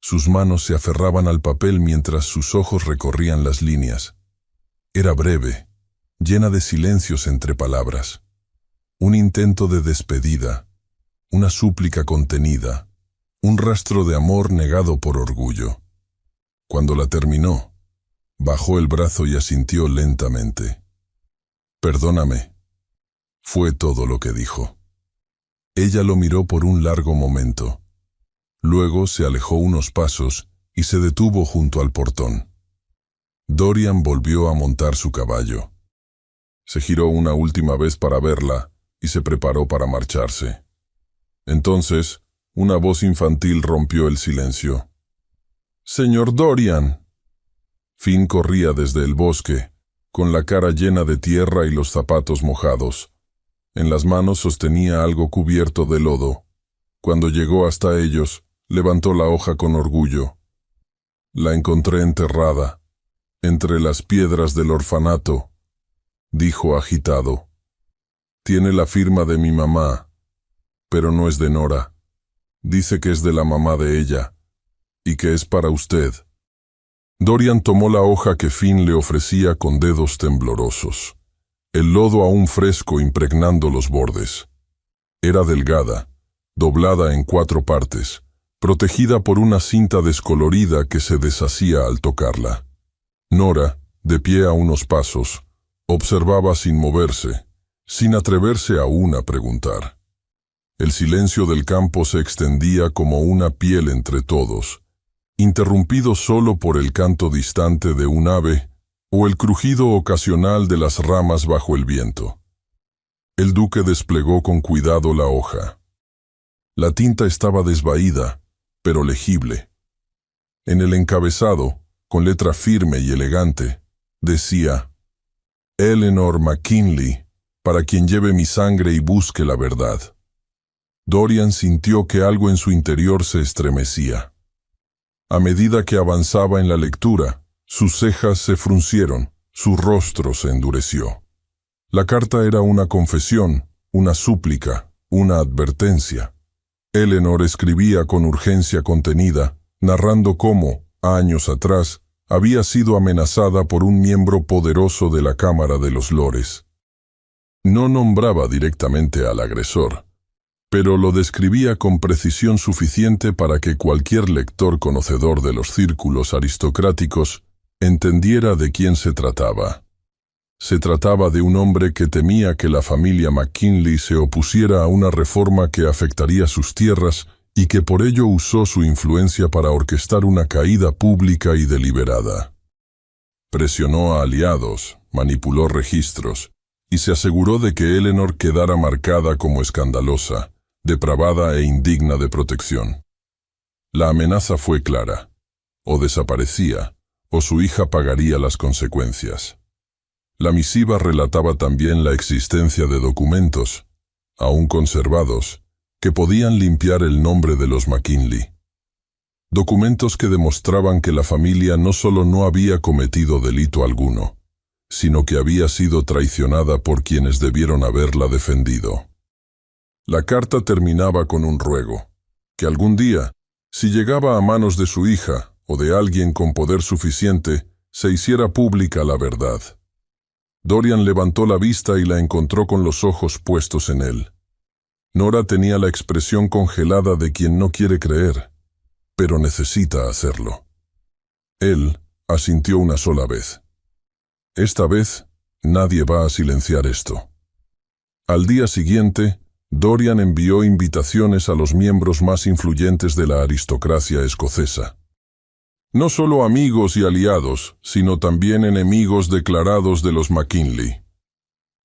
Sus manos se aferraban al papel mientras sus ojos recorrían las líneas. Era breve, llena de silencios entre palabras. Un intento de despedida, una súplica contenida, un rastro de amor negado por orgullo. Cuando la terminó, bajó el brazo y asintió lentamente. «Perdóname», fue todo lo que dijo. Ella lo miró por un largo momento. Luego se alejó unos pasos y se detuvo junto al portón. Dorian volvió a montar su caballo. Se giró una última vez para verla y se preparó para marcharse. Entonces, una voz infantil rompió el silencio. «Señor Dorian». Finn corría desde el bosque, con la cara llena de tierra y los zapatos mojados. En las manos sostenía algo cubierto de lodo. Cuando llegó hasta ellos, levantó la hoja con orgullo. «La encontré enterrada, entre las piedras del orfanato», dijo agitado. «Tiene la firma de mi mamá, pero no es de Nora. Dice que es de la mamá de ella, y que es para usted». Dorian tomó la hoja que Finn le ofrecía con dedos temblorosos. el lodo aún fresco impregnando los bordes. Era delgada, doblada en 4 partes, protegida por una cinta descolorida que se deshacía al tocarla. Nora, de pie a unos pasos, observaba sin moverse, sin atreverse aún a preguntar. El silencio del campo se extendía como una piel entre todos, interrumpido solo por el canto distante de un ave o el crujido ocasional de las ramas bajo el viento. El duque desplegó con cuidado la hoja. La tinta estaba desvaída, pero legible. En el encabezado, con letra firme y elegante, decía: Eleanor McKinley, para quien lleve mi sangre y busque la verdad. Dorian sintió que algo en su interior se estremecía. A medida que avanzaba en la lectura, sus cejas se fruncieron, su rostro se endureció. La carta era una confesión, una súplica, una advertencia. Eleanor escribía con urgencia contenida, narrando cómo, años atrás, había sido amenazada por un miembro poderoso de la Cámara de los Lores. No nombraba directamente al agresor, pero lo describía con precisión suficiente para que cualquier lector conocedor de los círculos aristocráticos entendiera de quién se trataba. Se trataba de un hombre que temía que la familia McKinley se opusiera a una reforma que afectaría sus tierras y que por ello usó su influencia para orquestar una caída pública y deliberada. Presionó a aliados, manipuló registros y se aseguró de que Eleanor quedara marcada como escandalosa, depravada e indigna de protección. La amenaza fue clara: o desaparecía, o su hija pagaría las consecuencias. La misiva relataba también la existencia de documentos, aún conservados, que podían limpiar el nombre de los McKinley. Documentos que demostraban que la familia no solo no había cometido delito alguno, sino que había sido traicionada por quienes debieron haberla defendido. La carta terminaba con un ruego: que algún día, si llegaba a manos de su hija o de alguien con poder suficiente, se hiciera pública la verdad. Dorian levantó la vista y la encontró con los ojos puestos en él. Nora tenía la expresión congelada de quien no quiere creer, pero necesita hacerlo. Él asintió una sola vez. Esta vez, nadie va a silenciar esto. Al día siguiente, Dorian envió invitaciones a los miembros más influyentes de la aristocracia escocesa. No solo amigos y aliados, sino también enemigos declarados de los McKinley.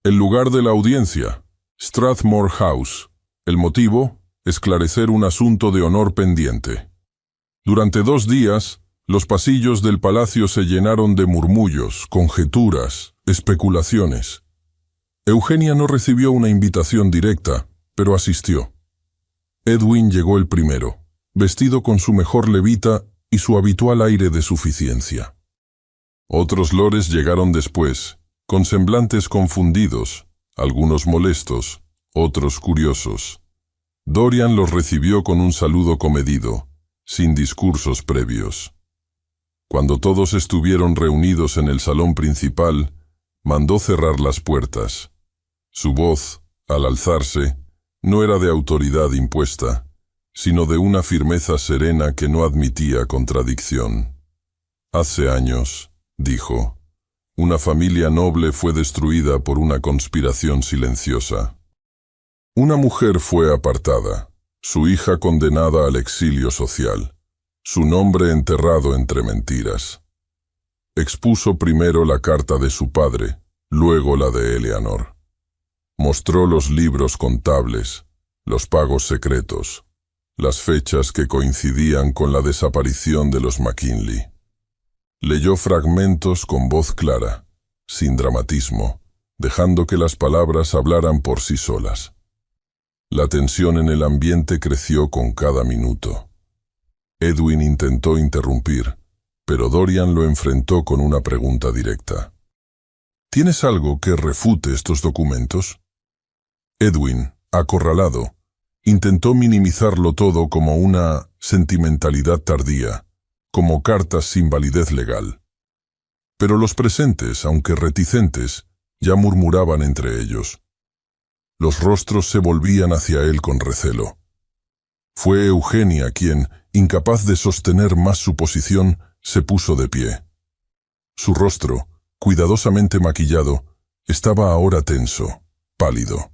El lugar de la audiencia: Strathmore House. El motivo: esclarecer un asunto de honor pendiente. Durante 2 días, los pasillos del palacio se llenaron de murmullos, conjeturas, especulaciones. Eugenia no recibió una invitación directa, pero asistió. Edwin llegó el primero, vestido con su mejor levita y su habitual aire de suficiencia. Otros lores llegaron después, con semblantes confundidos, algunos molestos, otros curiosos. Dorian los recibió con un saludo comedido, sin discursos previos. Cuando todos estuvieron reunidos en el salón principal, mandó cerrar las puertas. Su voz, al alzarse, no era de autoridad impuesta, sino de una firmeza serena que no admitía contradicción. Hace años, dijo, una familia noble fue destruida por una conspiración silenciosa. Una mujer fue apartada, su hija condenada al exilio social, su nombre enterrado entre mentiras. Expuso primero la carta de su padre, luego la de Eleanor. Mostró los libros contables, los pagos secretos, las fechas que coincidían con la desaparición de los McKinley. Leyó fragmentos con voz clara, sin dramatismo, dejando que las palabras hablaran por sí solas. La tensión en el ambiente creció con cada minuto. Edwin intentó interrumpir, pero Dorian lo enfrentó con una pregunta directa. ¿Tienes algo que refute estos documentos? Edwin, acorralado, intentó minimizarlo todo como una sentimentalidad tardía, como cartas sin validez legal. Pero los presentes, aunque reticentes, Ya murmuraban entre ellos. Los rostros se volvían hacia él con recelo. Fue Eugenia quien, incapaz de sostener más su posición, se puso de pie. Su rostro, cuidadosamente maquillado, estaba ahora tenso, pálido.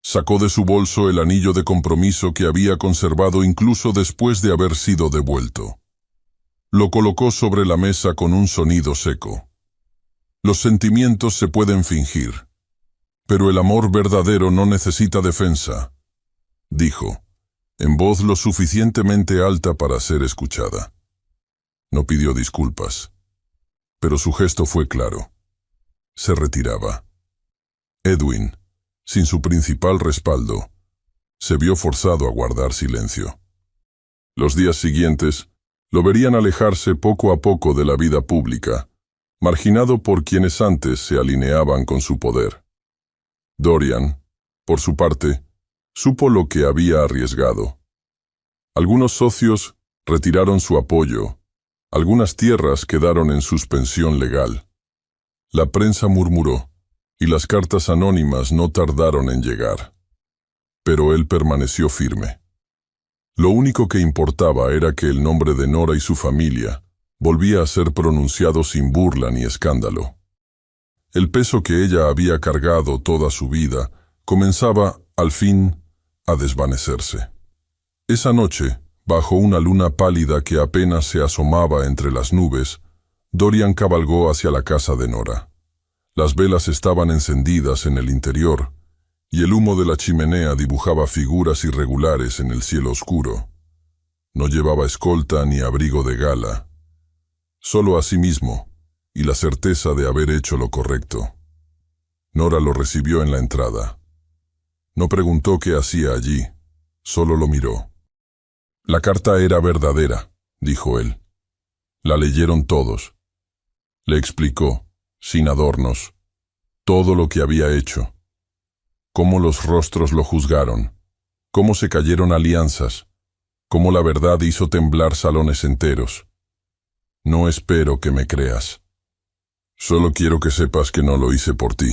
Sacó de su bolso el anillo de compromiso que había conservado incluso después de haber sido devuelto. Lo colocó sobre la mesa con un sonido seco. Los sentimientos se pueden fingir, pero el amor verdadero no necesita defensa, dijo, en voz lo suficientemente alta para ser escuchada. No pidió disculpas, pero su gesto fue claro. Se retiraba. Edwin, sin su principal respaldo, se vio forzado a guardar silencio. Los días siguientes lo verían alejarse poco a poco de la vida pública, marginado por quienes antes se alineaban con su poder. Dorian, por su parte, supo lo que había arriesgado. Algunos socios retiraron su apoyo, algunas tierras quedaron en suspensión legal. La prensa murmuró, y las cartas anónimas no tardaron en llegar. Pero él permaneció firme. Lo único que importaba era que el nombre de Nora y su familia volvía a ser pronunciado sin burla ni escándalo. El peso que ella había cargado toda su vida comenzaba, al fin, a desvanecerse. Esa noche, bajo una luna pálida que apenas se asomaba entre las nubes, Dorian cabalgó hacia la casa de Nora. Las velas estaban encendidas en el interior, y el humo de la chimenea dibujaba figuras irregulares en el cielo oscuro. No llevaba escolta ni abrigo de gala, solo a sí mismo y la certeza de haber hecho lo correcto. Nora lo recibió en la entrada. No preguntó qué hacía allí, solo lo miró. La carta era verdadera, dijo él. La leyeron todos. Le explicó, sin adornos, todo lo que había hecho. Cómo los rostros lo juzgaron, cómo se cayeron alianzas, cómo la verdad hizo temblar salones enteros. No espero que me creas. Solo quiero que sepas que no lo hice por ti,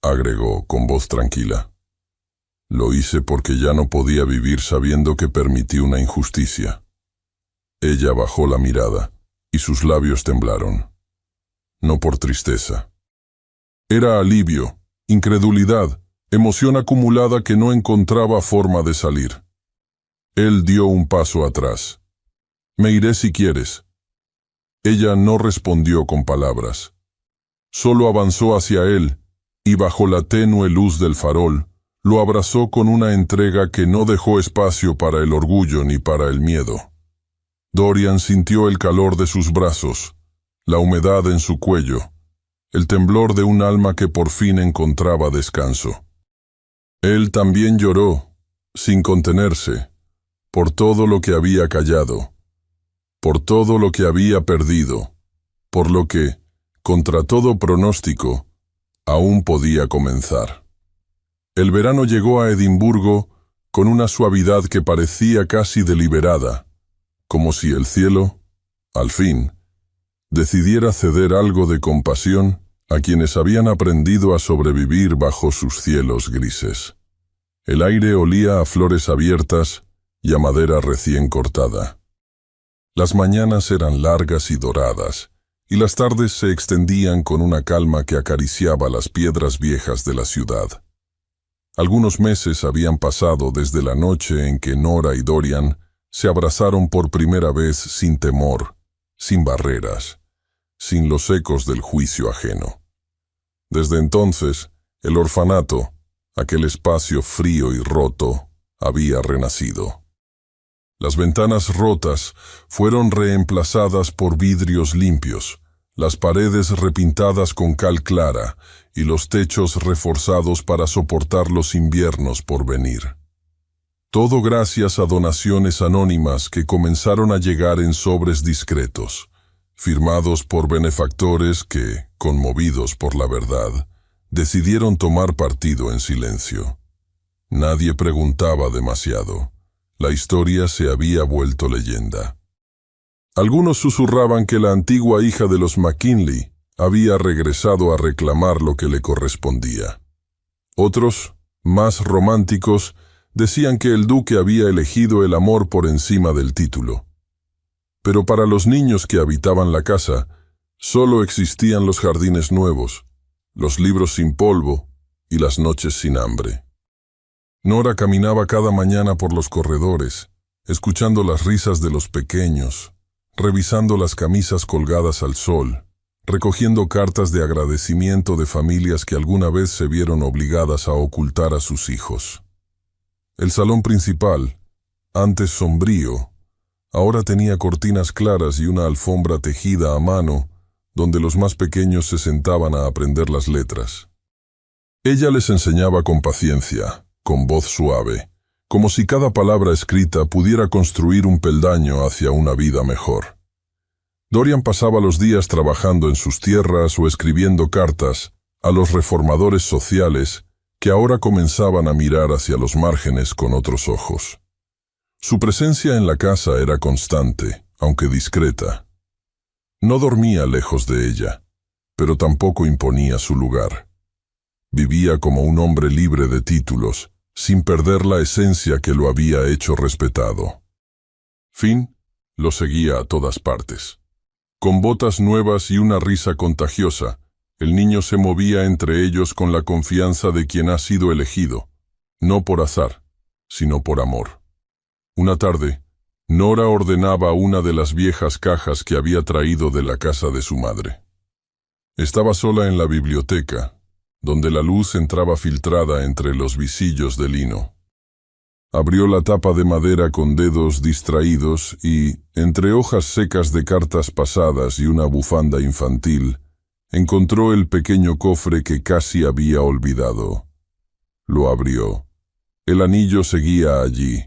agregó con voz tranquila. Lo hice porque ya no podía vivir sabiendo que permití una injusticia. Ella bajó la mirada y sus labios temblaron. No por tristeza. Era alivio, incredulidad, emoción acumulada que no encontraba forma de salir. Él dio un paso atrás. Me iré si quieres. Ella no respondió con palabras. Solo avanzó hacia él y bajo la tenue luz del farol, lo abrazó con una entrega que no dejó espacio para el orgullo ni para el miedo. Dorian sintió el calor de sus brazos, la humedad en su cuello, el temblor de un alma que por fin encontraba descanso. Él también lloró, sin contenerse, por todo lo que había callado, por todo lo que había perdido, por lo que, contra todo pronóstico, aún podía comenzar. El verano llegó a Edimburgo con una suavidad que parecía casi deliberada, como si el cielo, al fin, decidiera ceder algo de compasión a quienes habían aprendido a sobrevivir bajo sus cielos grises. El aire olía a flores abiertas y a madera recién cortada. Las mañanas eran largas y doradas, y las tardes se extendían con una calma que acariciaba las piedras viejas de la ciudad. Algunos meses habían pasado desde la noche en que Nora y Dorian se abrazaron por primera vez sin temor, sin barreras, sin los ecos del juicio ajeno. Desde entonces, el orfanato, aquel espacio frío y roto, había renacido. Las ventanas rotas fueron reemplazadas por vidrios limpios, las paredes repintadas con cal clara y los techos reforzados para soportar los inviernos por venir. Todo gracias a donaciones anónimas que comenzaron a llegar en sobres discretos, firmados por benefactores que, conmovidos por la verdad, decidieron tomar partido en silencio. Nadie preguntaba demasiado. La historia se había vuelto leyenda. Algunos susurraban que la antigua hija de los McKinley había regresado a reclamar lo que le correspondía. Otros, más románticos, decían que el duque había elegido el amor por encima del título. Pero para los niños que habitaban la casa, solo existían los jardines nuevos, los libros sin polvo y las noches sin hambre. Nora caminaba cada mañana por los corredores, escuchando las risas de los pequeños, revisando las camisas colgadas al sol, recogiendo cartas de agradecimiento de familias que alguna vez se vieron obligadas a ocultar a sus hijos. El salón principal, antes sombrío, ahora tenía cortinas claras y una alfombra tejida a mano, donde los más pequeños se sentaban a aprender las letras. Ella les enseñaba con paciencia, con voz suave, como si cada palabra escrita pudiera construir un peldaño hacia una vida mejor. Dorian pasaba los días trabajando en sus tierras o escribiendo cartas a los reformadores sociales que ahora comenzaban a mirar hacia los márgenes con otros ojos. Su presencia en la casa era constante, aunque discreta. No dormía lejos de ella, pero tampoco imponía su lugar. Vivía como un hombre libre de títulos, sin perder la esencia que lo había hecho respetado. Finn lo seguía a todas partes. Con botas nuevas y una risa contagiosa, el niño se movía entre ellos con la confianza de quien ha sido elegido, no por azar, sino por amor. Una tarde, Nora ordenaba una de las viejas cajas que había traído de la casa de su madre. Estaba sola en la biblioteca, donde la luz entraba filtrada entre los visillos de lino. Abrió la tapa de madera con dedos distraídos y, entre hojas secas de cartas pasadas y una bufanda infantil, encontró el pequeño cofre que casi había olvidado. Lo abrió. El anillo seguía allí,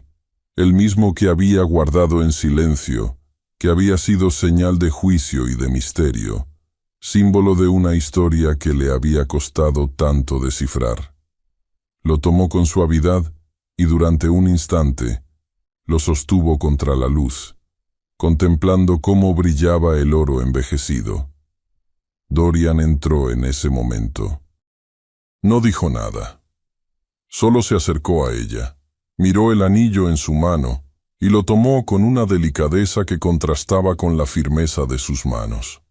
el mismo que había guardado en silencio, que había sido señal de juicio y de misterio, símbolo de una historia que le había costado tanto descifrar. Lo tomó con suavidad y durante un instante lo sostuvo contra la luz, contemplando cómo brillaba el oro envejecido. Dorian entró en ese momento. No dijo nada. Solo se acercó a ella, miró el anillo en su mano y lo tomó con una delicadeza que contrastaba con la firmeza de sus manos.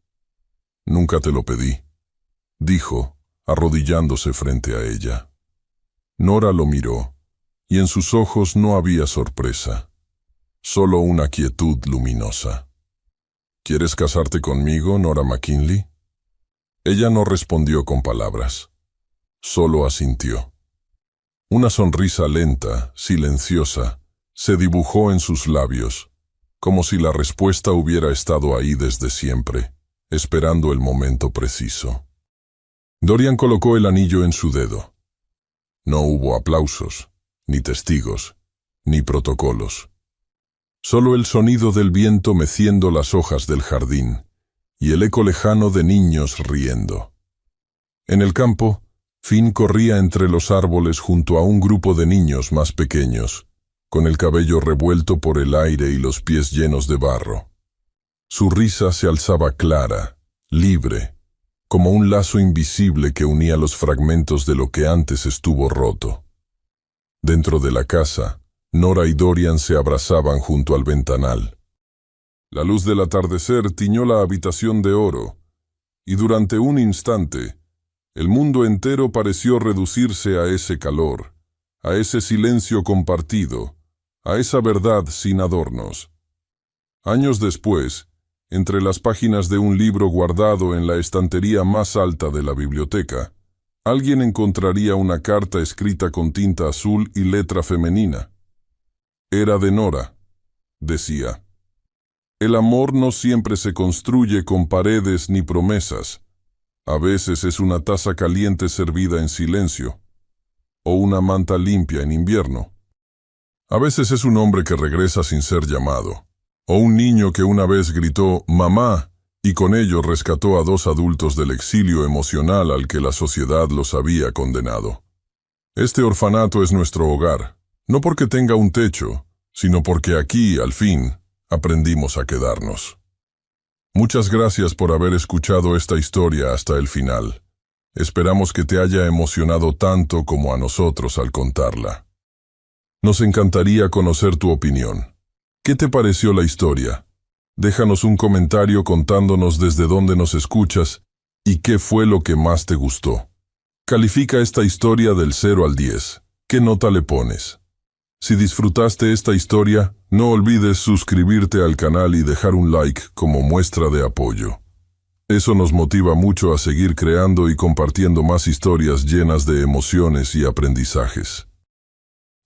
«Nunca te lo pedí», dijo, arrodillándose frente a ella. Nora lo miró, y en sus ojos no había sorpresa, solo una quietud luminosa. «¿Quieres casarte conmigo, Nora McKinley?» Ella no respondió con palabras, solo asintió. Una sonrisa lenta, silenciosa, se dibujó en sus labios, como si la respuesta hubiera estado ahí desde siempre, esperando el momento preciso. Dorian colocó el anillo en su dedo. No hubo aplausos, ni testigos, ni protocolos. Solo el sonido del viento meciendo las hojas del jardín y el eco lejano de niños riendo. En el campo, Finn corría entre los árboles junto a un grupo de niños más pequeños, con el cabello revuelto por el aire y los pies llenos de barro. Su risa se alzaba clara, libre, como un lazo invisible que unía los fragmentos de lo que antes estuvo roto. Dentro de la casa, Nora y Dorian se abrazaban junto al ventanal. La luz del atardecer tiñó la habitación de oro, y durante un instante, el mundo entero pareció reducirse a ese calor, a ese silencio compartido, a esa verdad sin adornos. Años después, entre las páginas de un libro guardado en la estantería más alta de la biblioteca, alguien encontraría una carta escrita con tinta azul y letra femenina. Era de Nora, decía. El amor no siempre se construye con paredes ni promesas. A veces es una taza caliente servida en silencio, o una manta limpia en invierno. A veces es un hombre que regresa sin ser llamado, o un niño que una vez gritó «mamá» y con ello rescató a 2 adultos del exilio emocional al que la sociedad los había condenado. Este orfanato es nuestro hogar, no porque tenga un techo, sino porque aquí, al fin, aprendimos a quedarnos. Muchas gracias por haber escuchado esta historia hasta el final. Esperamos que te haya emocionado tanto como a nosotros al contarla. Nos encantaría conocer tu opinión. ¿Qué te pareció la historia? Déjanos un comentario contándonos desde dónde nos escuchas y qué fue lo que más te gustó. Califica esta historia del 0 al 10. ¿Qué nota le pones? Si disfrutaste esta historia, no olvides suscribirte al canal y dejar un like como muestra de apoyo. Eso nos motiva mucho a seguir creando y compartiendo más historias llenas de emociones y aprendizajes.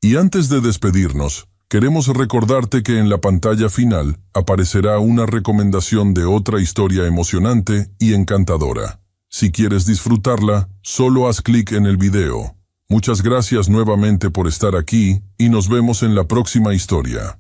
Y antes de despedirnos, queremos recordarte que en la pantalla final aparecerá una recomendación de otra historia emocionante y encantadora. Si quieres disfrutarla, solo haz clic en el video. Muchas gracias nuevamente por estar aquí y nos vemos en la próxima historia.